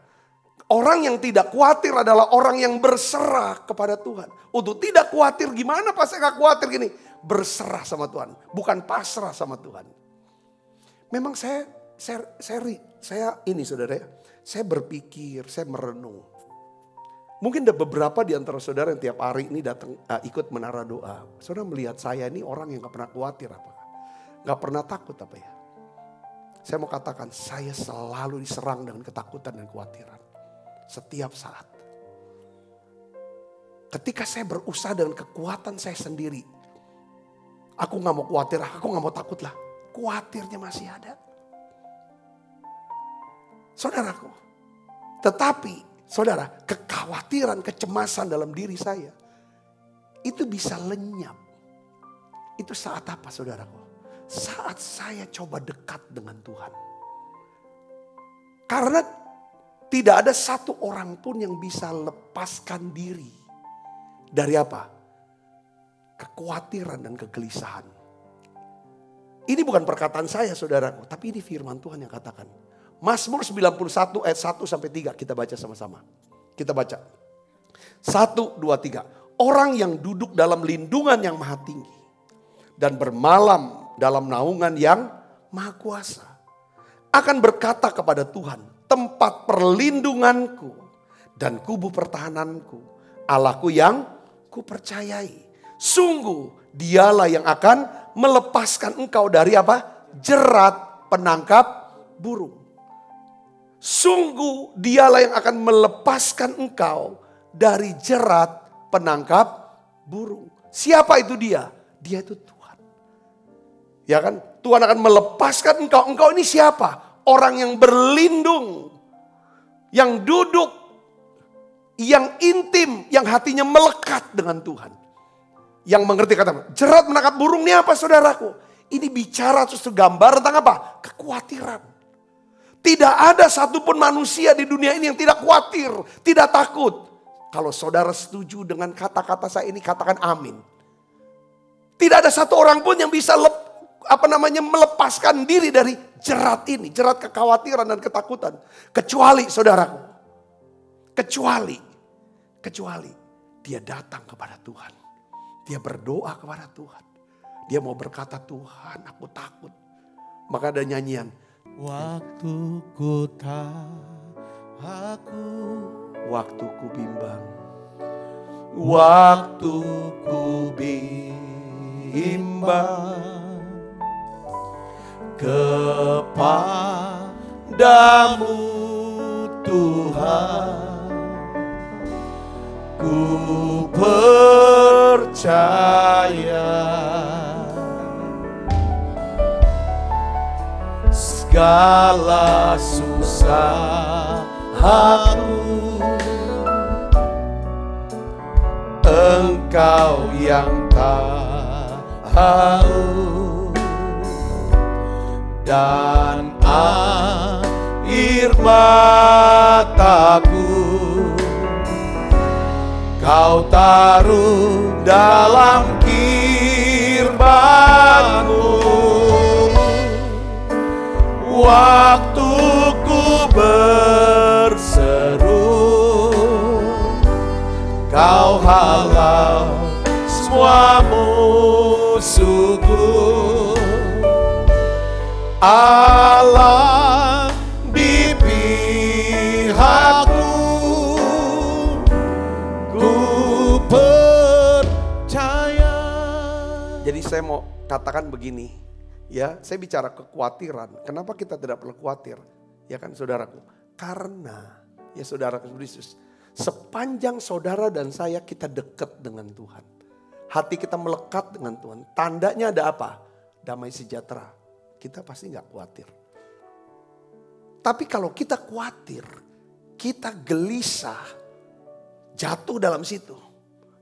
Orang yang tidak khawatir adalah orang yang berserah kepada Tuhan. Untuk tidak khawatir gimana pas saya gak khawatir gini. Berserah sama Tuhan. Bukan pasrah sama Tuhan. Memang saya ini saudara ya, saya berpikir, saya merenung. Mungkin ada beberapa di antara saudara yang tiap hari ini datang ikut menara doa. Saudara melihat saya ini orang yang gak pernah khawatir apa? Gak pernah takut apa ya? Saya mau katakan saya selalu diserang dengan ketakutan dan kekhawatiran. Setiap saat. Ketika saya berusaha dengan kekuatan saya sendiri. Aku gak mau khawatir, aku gak mau takut lah. Khawatirnya masih ada. Saudaraku, tetapi saudara, kekhawatiran, kecemasan dalam diri saya itu bisa lenyap. Itu saat apa saudaraku? Saat saya coba dekat dengan Tuhan. Karena tidak ada satu orang pun yang bisa lepaskan diri dari apa? Kekhawatiran dan kegelisahan. Ini bukan perkataan saya saudaraku, tapi ini firman Tuhan yang katakan. Mazmur 91 ayat 1 sampai 3 kita baca sama-sama. Kita baca. 1, 2, 3. Orang yang duduk dalam lindungan yang maha tinggi. Dan bermalam dalam naungan yang maha kuasa. Akan berkata kepada Tuhan. Tempat perlindunganku. Dan kubu pertahananku. Allahku yang kupercayai. Sungguh dialah yang akan melepaskan engkau dari apa? Jerat penangkap burung. Sungguh dialah yang akan melepaskan engkau dari jerat penangkap burung. Siapa itu dia? Dia itu Tuhan. Ya kan? Tuhan akan melepaskan engkau. Engkau ini siapa? Orang yang berlindung, yang duduk, yang intim, yang hatinya melekat dengan Tuhan. Yang mengerti kata jerat menangkap burung ini apa, saudaraku? Ini bicara suatu gambar tentang apa? Kekhawatiran. Tidak ada satupun manusia di dunia ini yang tidak khawatir, tidak takut. Kalau saudara setuju dengan kata-kata saya ini, katakan amin. Tidak ada satu orang pun yang bisa melepaskan diri dari jerat ini, jerat kekhawatiran dan ketakutan. Kecuali saudaraku, kecuali dia datang kepada Tuhan. Dia berdoa kepada Tuhan. Dia mau berkata, Tuhan aku takut. Maka ada nyanyian. Waktuku Waktuku bimbang. Waktuku bimbang. Kepadamu Tuhan. Ku percaya. Segala susah aku, Engkau yang tahu, dan air mataku Kau taruh dalam kirbanmu. Waktuku berseru, Kau halau semua musuhku. Allah di pihakku, ku percaya. Jadi saya mau katakan begini. Ya, saya bicara kekhawatiran. Kenapa kita tidak perlu khawatir? Ya kan saudaraku? Karena ya saudara Kristus, sepanjang saudara dan saya kita dekat dengan Tuhan. Hati kita melekat dengan Tuhan. Tandanya ada apa? Damai sejahtera. Kita pasti gak khawatir. Tapi kalau kita khawatir, kita gelisah, jatuh dalam situ.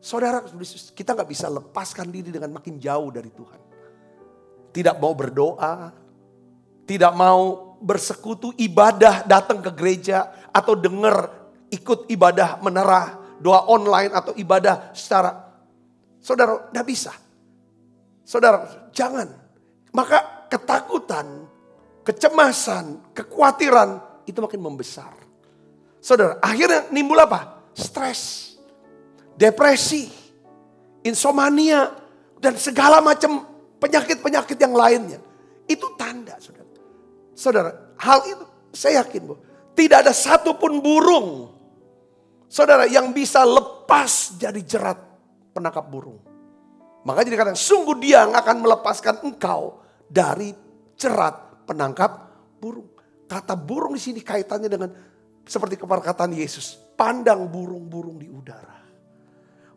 Saudara Kristus, kita gak bisa lepaskan diri dengan makin jauh dari Tuhan. Tidak mau berdoa, tidak mau bersekutu ibadah, datang ke gereja atau dengar ikut ibadah menara, doa online atau ibadah secara. Saudara, tidak bisa. Saudara, jangan. Maka ketakutan, kecemasan, kekhawatiran itu makin membesar. Saudara, akhirnya nimbul apa? Stres, depresi, insomnia, dan segala macam penyakit-penyakit yang lainnya. Itu tanda, saudara. Saudara, hal itu saya yakin bahwa tidak ada satupun burung, saudara, yang bisa lepas dari jerat penangkap burung. Makanya dikatakan, sungguh Dia yang akan melepaskan engkau dari jerat penangkap burung. Kata burung di sini kaitannya dengan seperti perkataan Yesus, pandang burung-burung di udara.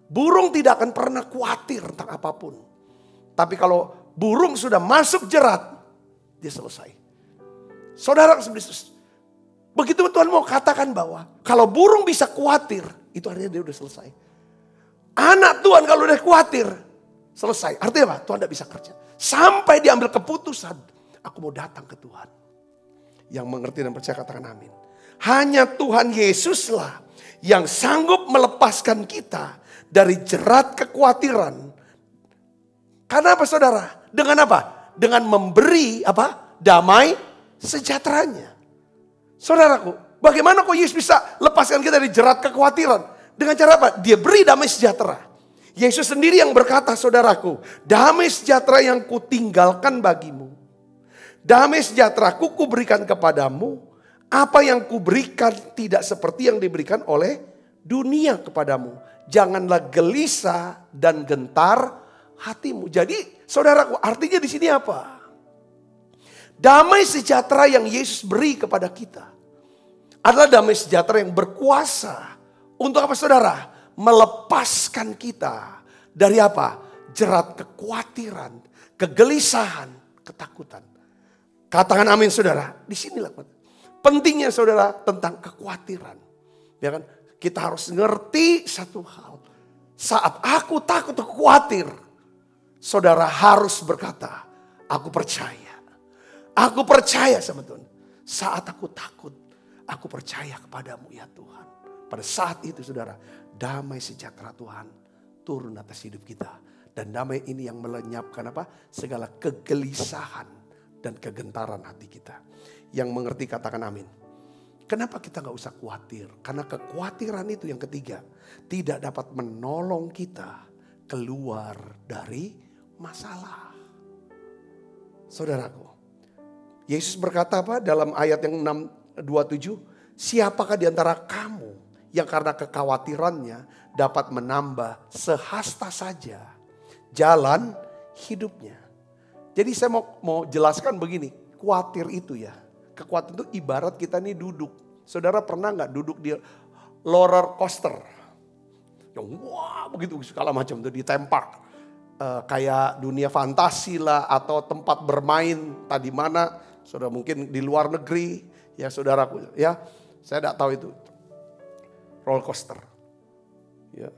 Burung tidak akan pernah khawatir tentang apapun. Tapi kalau burung sudah masuk jerat, dia selesai. Saudara Kristus, begitu Tuhan mau katakan bahwa kalau burung bisa khawatir, itu artinya dia udah selesai. Anak Tuhan kalau udah khawatir, selesai. Artinya apa? Tuhan tidak bisa kerja. Sampai diambil keputusan, aku mau datang ke Tuhan. Yang mengerti dan percaya katakan amin. Hanya Tuhan Yesuslah yang sanggup melepaskan kita dari jerat kekhawatiran. Karena apa saudara? Dengan apa? Dengan memberi apa? Damai sejahteranya. Saudaraku, bagaimana kok Yesus bisa lepaskan kita dari jerat kekhawatiran? Dengan cara apa? Dia beri damai sejahtera. Yesus sendiri yang berkata, saudaraku, damai sejahtera yang kutinggalkan bagimu. Damai sejahtera ku berikan kepadamu. Apa yang kuberikan tidak seperti yang diberikan oleh dunia kepadamu. Janganlah gelisah dan gentar hatimu. Jadi saudaraku, artinya di sini apa? Damai sejahtera yang Yesus beri kepada kita adalah damai sejahtera yang berkuasa Untuk apa saudara? Melepaskan kita dari apa? Jerat kekhawatiran, kegelisahan, ketakutan. Katakan amin saudara. Di sinilah pentingnya saudara tentang kekhawatiran. Ya kan? Kita harus ngerti satu hal. Saat aku takut atau khawatir, saudara harus berkata, aku percaya. Aku percaya sama Tuhan. Saat aku takut, aku percaya kepadamu ya Tuhan. Pada saat itu saudara, damai sejahtera Tuhan turun atas hidup kita. Dan damai ini yang melenyapkan apa? Segala kegelisahan dan kegentaran hati kita. Yang mengerti katakan amin. Kenapa kita gak usah khawatir? Karena kekhawatiran itu yang ketiga. Tidak dapat menolong kita keluar dari masalah. Saudaraku. Yesus berkata apa dalam ayat yang 6:27? Siapakah di antara kamu yang karena kekhawatirannya dapat menambah sehasta saja jalan hidupnya. Jadi saya mau jelaskan begini. Khawatir itu ya. Kekhawatiran itu ibarat kita nih duduk. Saudara pernah gak duduk di roller coaster? Yang wah begitu segala macam tuh ditempak. Kayak dunia fantasi lah atau tempat bermain tadi mana. Saudara mungkin di luar negeri. Ya saudaraku ya. Saya tidak tahu itu. Roller coaster. Ya.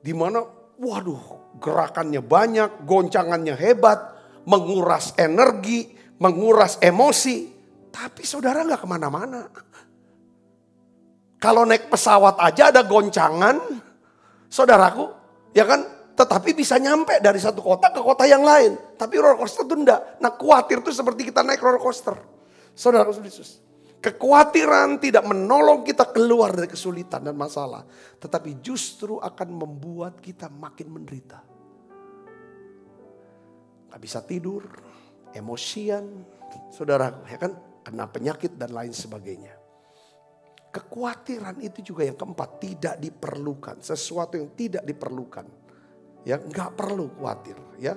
Dimana waduh gerakannya banyak. Goncangannya hebat. Menguras energi. Menguras emosi. Tapi saudara gak kemana-mana. Kalau naik pesawat aja ada goncangan. Saudaraku, ya kan? Tetapi bisa nyampe dari satu kota ke kota yang lain. Tapi roller coaster itu enggak. Nah khawatir itu seperti kita naik roller coaster. Saudaraku Yesus. Kekhawatiran tidak menolong kita keluar dari kesulitan dan masalah. Tetapi justru akan membuat kita makin menderita. Gak bisa tidur, emosian. Saudaraku, ya kan? Kena penyakit dan lain sebagainya. Kekhawatiran itu juga yang keempat, tidak diperlukan. Sesuatu yang tidak diperlukan. Ya, enggak perlu khawatir, ya.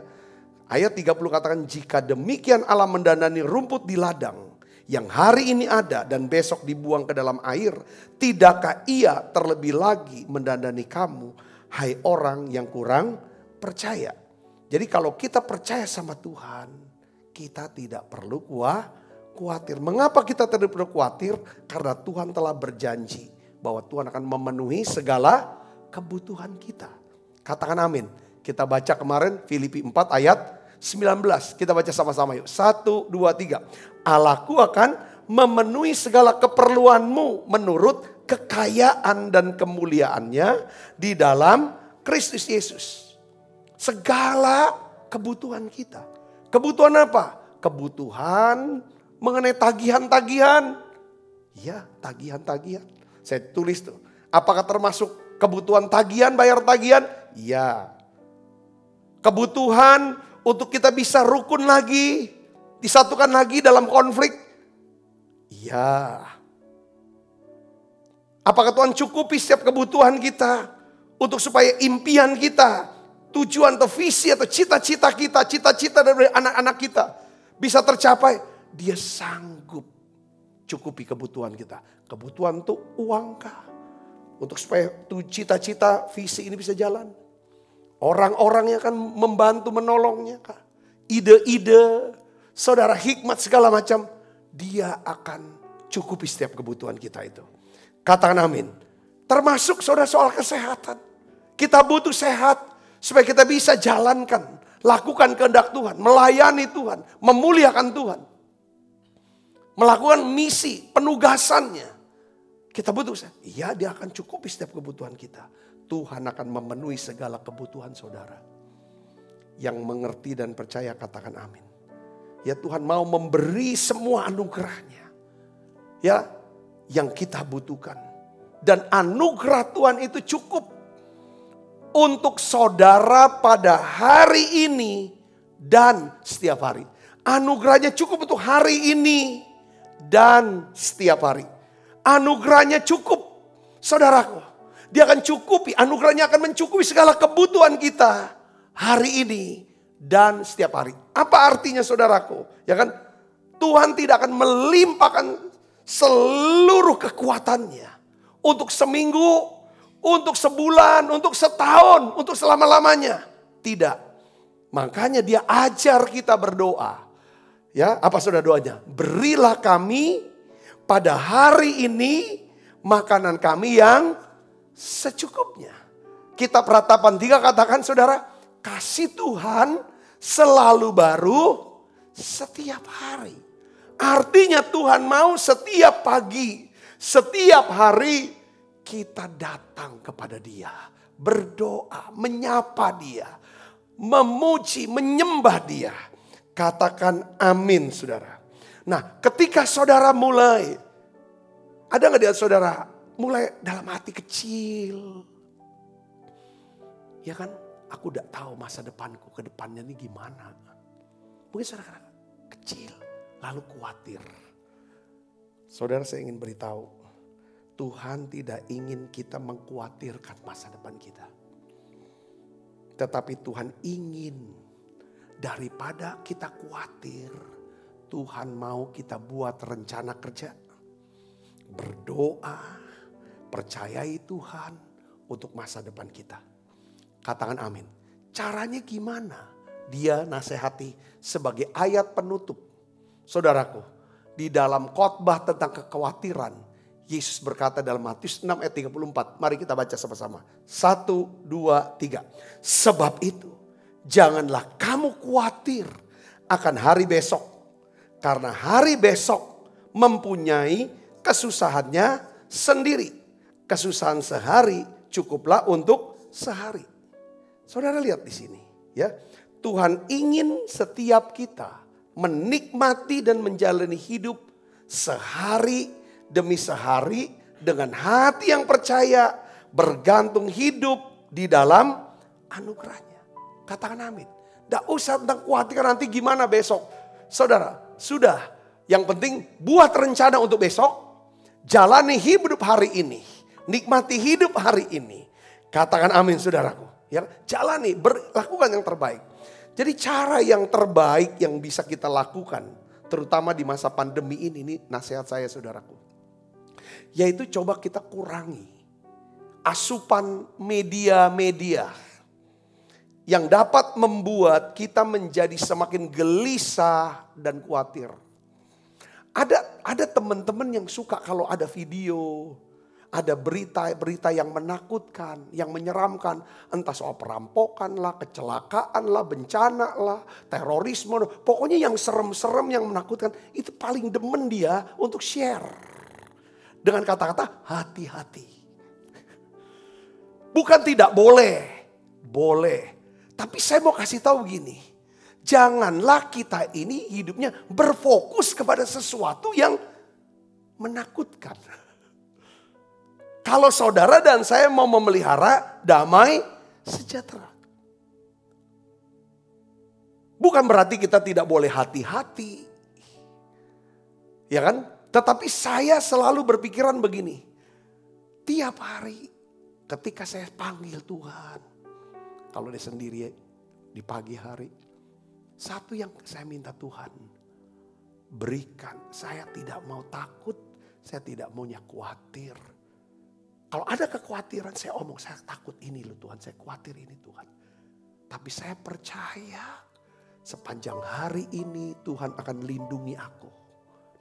Ayat 30 katakan, jika demikian Allah mendandani rumput di ladang yang hari ini ada dan besok dibuang ke dalam air, tidakkah ia terlebih lagi mendandani kamu, hai orang yang kurang percaya. Jadi kalau kita percaya sama Tuhan, kita tidak perlu khawatir. Mengapa kita tidak perlu khawatir? Karena Tuhan telah berjanji bahwa Tuhan akan memenuhi segala kebutuhan kita. Katakan amin. Kita baca kemarin Filipi 4 ayat 19. Kita baca sama-sama yuk. 1, 2, 3. Allahku akan memenuhi segala keperluanmu menurut kekayaan dan kemuliaannya di dalam Kristus Yesus. Segala kebutuhan kita. Kebutuhan apa? Kebutuhan mengenai tagihan-tagihan. Ya, tagihan-tagihan. Saya tulis tuh. Apakah termasuk kebutuhan tagihan, bayar tagihan? Ya. Kebutuhan untuk kita bisa rukun lagi. Disatukan lagi dalam konflik? Ya. Apakah Tuhan cukupi setiap kebutuhan kita? Untuk supaya impian kita, tujuan atau visi atau cita-cita kita, cita-cita dari anak-anak kita bisa tercapai? Dia sanggup cukupi kebutuhan kita. Kebutuhan itu uang kah? Untuk supaya cita-cita visi ini bisa jalan. Orang-orang yang akan membantu menolongnya kah? Ide-ide, saudara hikmat segala macam. Dia akan cukupi setiap kebutuhan kita itu. Katakan amin. Termasuk saudara soal kesehatan. Kita butuh sehat supaya kita bisa jalankan. Lakukan kehendak Tuhan, melayani Tuhan, memuliakan Tuhan. Melakukan misi, penugasannya. Kita butuh, iya dia akan cukupi setiap kebutuhan kita. Tuhan akan memenuhi segala kebutuhan saudara. Yang mengerti dan percaya katakan amin. Ya Tuhan mau memberi semua anugerahnya. Ya, yang kita butuhkan. Dan anugerah Tuhan itu cukup untuk saudara pada hari ini dan setiap hari. Anugerahnya cukup untuk hari ini dan setiap hari. Anugerahnya cukup, saudaraku. Dia akan cukupi, anugerahnya akan mencukupi segala kebutuhan kita hari ini dan setiap hari. Apa artinya saudaraku? Ya kan? Tuhan tidak akan melimpahkan seluruh kekuatannya untuk seminggu, untuk sebulan, untuk setahun, untuk selama-lamanya. Tidak. Makanya dia ajar kita berdoa. Ya, apa sudah doanya? Berilah kami pada hari ini makanan kami yang secukupnya. Kitab Ratapan 3 katakan saudara, kasih Tuhan selalu baru setiap hari. Artinya Tuhan mau setiap pagi, setiap hari kita datang kepada Dia. Berdoa, menyapa Dia, memuji, menyembah Dia. Katakan amin saudara. Nah ketika saudara mulai, ada gak dia saudara mulai dalam hati kecil. Ya kan, aku udah tahu masa depanku ke depannya ini gimana. Mungkin saudara kecil, lalu khawatir. Saudara saya ingin beritahu, Tuhan tidak ingin kita mengkhawatirkan masa depan kita. Tetapi Tuhan ingin daripada kita khawatir, Tuhan mau kita buat rencana kerja. Berdoa, percayai Tuhan untuk masa depan kita. Katakan amin. Caranya gimana? Dia nasihati sebagai ayat penutup. Saudaraku, di dalam khotbah tentang kekhawatiran, Yesus berkata dalam Matius 6 ayat 34. Mari kita baca sama-sama. 1, 2, 3. Sebab itu, janganlah kamu khawatir akan hari besok. Karena hari besok mempunyai kesusahannya sendiri. Kesusahan sehari cukuplah untuk sehari. Saudara lihat di sini, ya. Tuhan ingin setiap kita menikmati dan menjalani hidup sehari demi sehari dengan hati yang percaya, bergantung hidup di dalam anugerahnya. Katakan amin. Tidak usah tentang khawatir nanti gimana besok. Saudara, sudah. Yang penting buat rencana untuk besok. Jalani hidup hari ini. Nikmati hidup hari ini. Katakan amin saudaraku. Ya, jalani, lakukan yang terbaik. Jadi cara yang terbaik yang bisa kita lakukan, terutama di masa pandemi ini nasihat saya saudaraku. Yaitu coba kita kurangi asupan media-media yang dapat membuat kita menjadi semakin gelisah dan khawatir. Ada teman-teman yang suka kalau ada video, ada berita-berita yang menakutkan, yang menyeramkan. Entah soal perampokan lah, kecelakaan lah, bencana lah, terorisme. Pokoknya yang serem-serem, yang menakutkan. Itu paling demen dia untuk share. Dengan kata-kata hati-hati. Bukan tidak boleh. Boleh. Tapi saya mau kasih tahu gini. Janganlah kita ini hidupnya berfokus kepada sesuatu yang menakutkan. Kalau saudara dan saya mau memelihara damai sejahtera. Bukan berarti kita tidak boleh hati-hati. Ya kan? Tetapi saya selalu berpikiran begini. Tiap hari ketika saya panggil Tuhan. Kalau dia sendiri di pagi hari. Satu yang saya minta Tuhan. Berikan. Saya tidak mau takut. Saya tidak maunya khawatir. Kalau ada kekhawatiran saya omong, saya takut ini loh Tuhan, saya khawatir ini Tuhan. Tapi saya percaya sepanjang hari ini Tuhan akan lindungi aku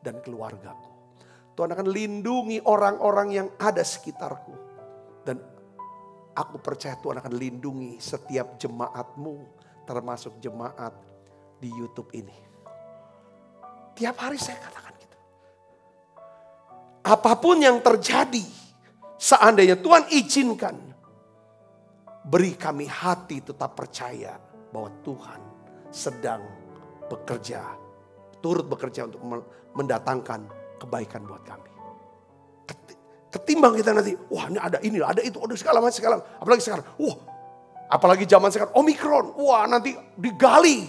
dan keluargaku. Tuhan akan lindungi orang-orang yang ada sekitarku. Dan aku percaya Tuhan akan lindungi setiap jemaatmu, termasuk jemaat di YouTube ini. Tiap hari saya katakan gitu. Apapun yang terjadi, seandainya Tuhan izinkan, beri kami hati tetap percaya bahwa Tuhan sedang bekerja, turut bekerja untuk mendatangkan kebaikan buat kami. Ketimbang kita nanti, wah ini ada itu, ada segala macam. Apalagi sekarang, apalagi zaman sekarang, Omikron, wah nanti digali.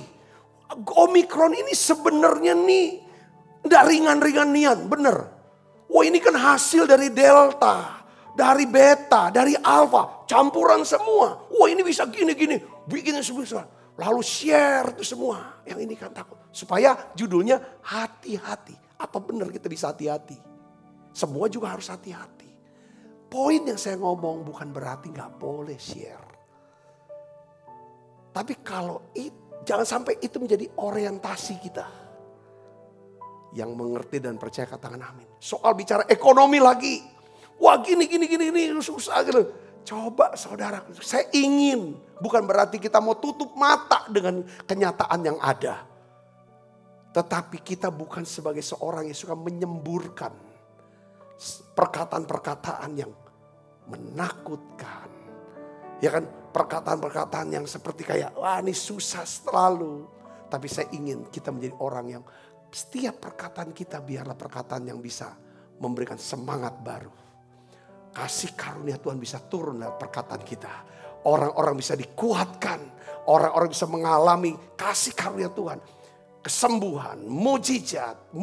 Omikron ini sebenarnya nih, enggak ringan-ringanian, bener. Wah ini kan hasil dari Delta. Dari beta, dari alfa, campuran semua. Wah ini bisa gini-gini, bikin semua. Lalu share itu semua. Yang ini kan takut. Supaya judulnya hati-hati. Apa benar kita bisa hati-hati? Semua juga harus hati-hati. poin yang saya ngomong bukan berarti gak boleh share. Tapi jangan sampai itu menjadi orientasi kita. Yang mengerti dan percaya katakan amin. Soal bicara ekonomi lagi. Wah gini susah gitu. Coba saudara, saya ingin. Bukan berarti kita mau tutup mata dengan kenyataan yang ada. Tetapi kita bukan sebagai seorang yang suka menyemburkan perkataan-perkataan yang menakutkan. Ya kan, perkataan-perkataan yang seperti kayak, wah ini susah selalu. Tapi saya ingin kita menjadi orang yang setiap perkataan kita biarlah perkataan yang bisa memberikan semangat baru. Kasih karunia Tuhan bisa turun lewat perkataan kita. Orang-orang bisa dikuatkan. Orang-orang bisa mengalami kasih karunia Tuhan. Kesembuhan, mujizat,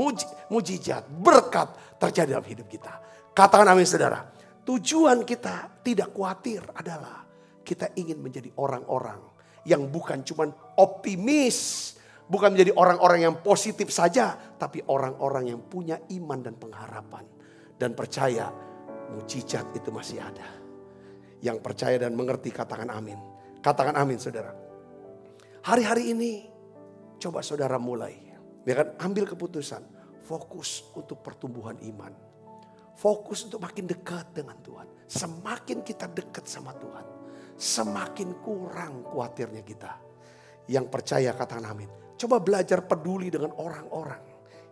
berkat terjadi dalam hidup kita. Katakan amin saudara. Tujuan kita tidak khawatir adalah kita ingin menjadi orang-orang yang bukan cuma optimis. Bukan menjadi orang-orang yang positif saja. Tapi orang-orang yang punya iman dan pengharapan. Dan percaya mujizat itu masih ada. Yang percaya dan mengerti katakan amin. Katakan amin saudara. Hari-hari ini coba saudara mulai. Ya kan, ambil keputusan. Fokus untuk pertumbuhan iman. Fokus untuk makin dekat dengan Tuhan. Semakin kita dekat sama Tuhan. Semakin kurang khawatirnya kita. Yang percaya katakan amin. Coba belajar peduli dengan orang-orang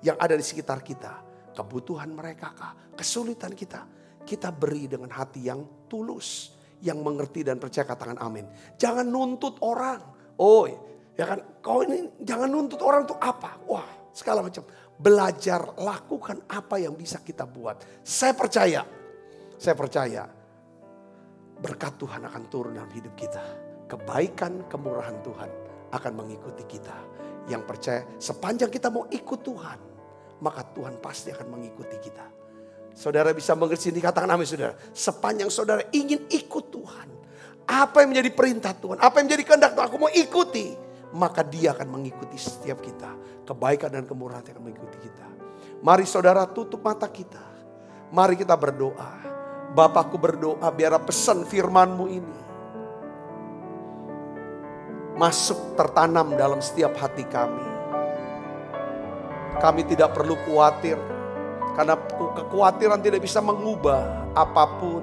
yang ada di sekitar kita. Kebutuhan mereka kah? Kesulitan kita. Kita beri dengan hati yang tulus. Yang mengerti dan percaya katakan amin. Jangan nuntut orang. Oh ya kan, kau ini jangan nuntut orang untuk apa. Wah segala macam. Belajar lakukan apa yang bisa kita buat. Saya percaya berkat Tuhan akan turun dalam hidup kita. Kebaikan, kemurahan Tuhan akan mengikuti kita. Yang percaya sepanjang kita mau ikut Tuhan, maka Tuhan pasti akan mengikuti kita. Saudara bisa mengerti ini, katakan amin saudara. Sepanjang saudara ingin ikut Tuhan, apa yang menjadi perintah Tuhan, apa yang menjadi kehendak Tuhan, aku mau ikuti. Maka dia akan mengikuti setiap kita. Kebaikan dan kemurahan akan mengikuti kita. Mari saudara tutup mata kita. Mari kita berdoa. Bapakku berdoa biar pesan firman-Mu ini masuk tertanam dalam setiap hati kami. Kami tidak perlu khawatir. Karena kekhawatiran tidak bisa mengubah apapun.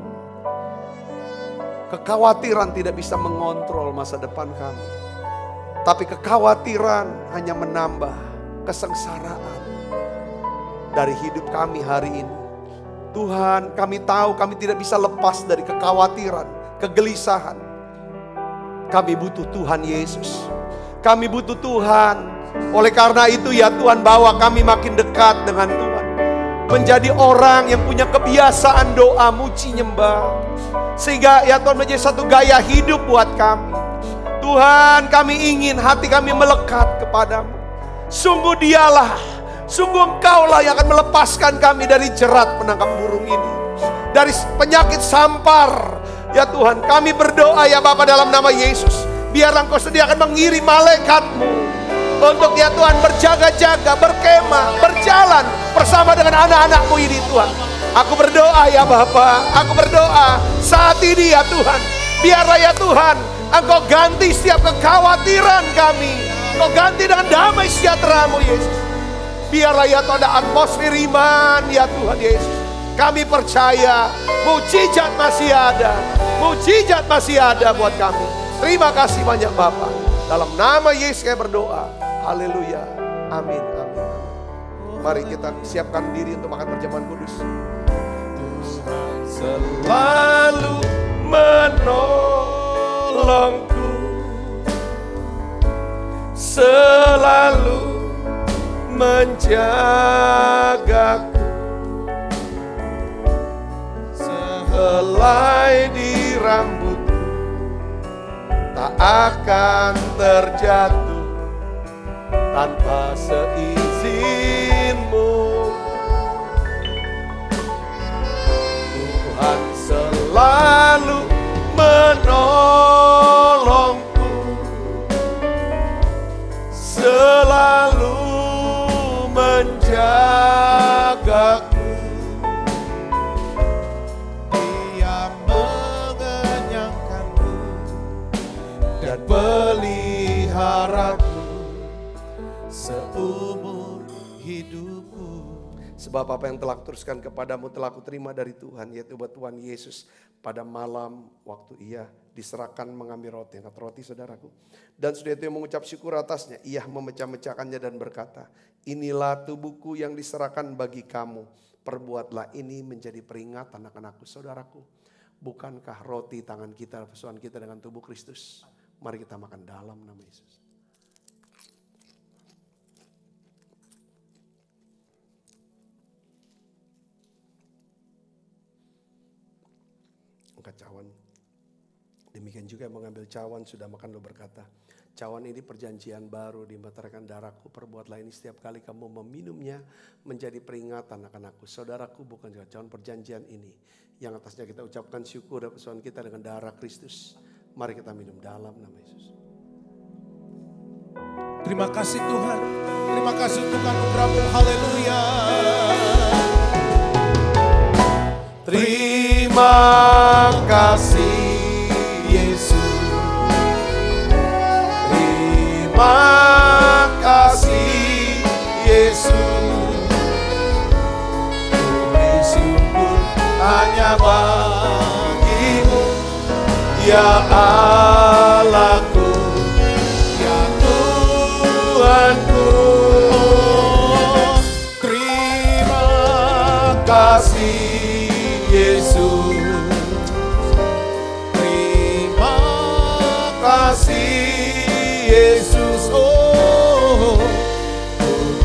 Kekhawatiran tidak bisa mengontrol masa depan kami. Tapi kekhawatiran hanya menambah kesengsaraan dari hidup kami hari ini. Tuhan, kami tahu kami tidak bisa lepas dari kekhawatiran, kegelisahan. Kami butuh Tuhan Yesus. Kami butuh Tuhan. Oleh karena itu ya Tuhan, bawa kami makin dekat dengan Tuhan. Menjadi orang yang punya kebiasaan doa, muji, nyembah. Sehingga ya Tuhan menjadi satu gaya hidup buat kami. Tuhan, kami ingin hati kami melekat kepadamu. Sungguh dialah, sungguh Engkaulah yang akan melepaskan kami dari jerat penangkap burung ini. Dari penyakit sampar. Ya Tuhan, kami berdoa ya Bapa dalam nama Yesus. Biar Engkau sediakan mengirim malaikat-Mu. Untuk ya Tuhan berjaga-jaga, berkemah, berjalan bersama dengan anak-anak-Mu ini Tuhan. Aku berdoa ya Bapa, aku berdoa saat ini ya Tuhan. Biarlah ya Tuhan, Engkau ganti setiap kekhawatiran kami. Engkau ganti dengan damai sejahtera-Mu Yesus. Biarlah ya Tuhan ada atmosfer iman ya Tuhan Yesus. Kami percaya mujizat masih ada. Mujizat masih ada buat kami. Terima kasih banyak Bapa. Dalam nama Yesus saya berdoa. Haleluya. Amin. Amin. Mari kita siapkan diri untuk makan perjamuan kudus. Tuhan selalu menolongku, selalu menjagaku, sehelai di rambutku tak akan terjatuh tanpa seizinmu. Tuhan selalu menolongku, selalu menjagaku. Dia dan peliharaku seumur hidupku. Sebab apa yang telah kuteruskan kepadamu telah kuterima dari Tuhan, yaitu buat Tuhan Yesus pada malam waktu ia diserahkan mengambil roti. Angkat roti saudaraku. Dan sudah itu mengucap syukur atasnya, ia memecah-mecahkannya dan berkata, inilah tubuhku yang diserahkan bagi kamu. Perbuatlah ini menjadi peringatan anak-anakku. Saudaraku, bukankah roti tangan kita, persoalan kita dengan tubuh Kristus? Mari kita makan dalam nama Yesus. Angkat cawan. Demikian juga yang mengambil cawan sudah makan lo berkata, cawan ini perjanjian baru dimeteraikan darahku, perbuatlah ini setiap kali kamu meminumnya menjadi peringatan akan aku. Saudaraku, bukan juga cawan perjanjian ini yang atasnya kita ucapkan syukur dan persoalan kita dengan darah Kristus. Mari kita minum dalam nama Yesus. Terima kasih Tuhan. Terima kasih untuk anugerah-Mu. Haleluya. Terima kasih Yesus. Terima kasih Yesus. Beri syukur hanya bagi-Mu, ya Allahku, ya Tuhanku. Terima kasih Yesus. Terima kasih Yesus. Oh,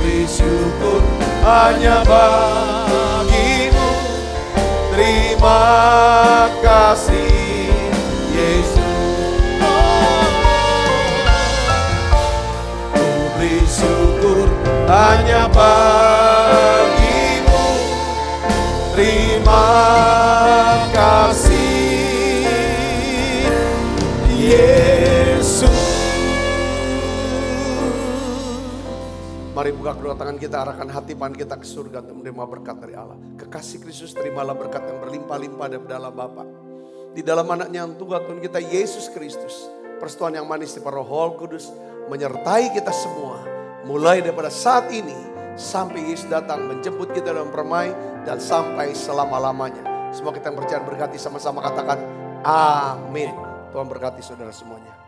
beri syukur hanya bagi-Mu. Terima kasih Yesus. Oh, beri syukur hanya bagi-Mu. Terima kasih Yesus. Mari buka kedua tangan kita, arahkan hati pan kita ke surga untuk menerima berkat dari Allah. Kekasih Kristus, terimalah berkat yang berlimpah-limpah dari dalam Bapa, di dalam anaknya yang tunggal Tuhan kita Yesus Kristus. Persetujuan yang manis di Roh Kudus menyertai kita semua, mulai daripada saat ini sampai Yesus datang menjemput kita dalam permai dan sampai selama-lamanya. Semua kita yang percaya berkati sama-sama katakan amin. Tuhan berkati saudara semuanya.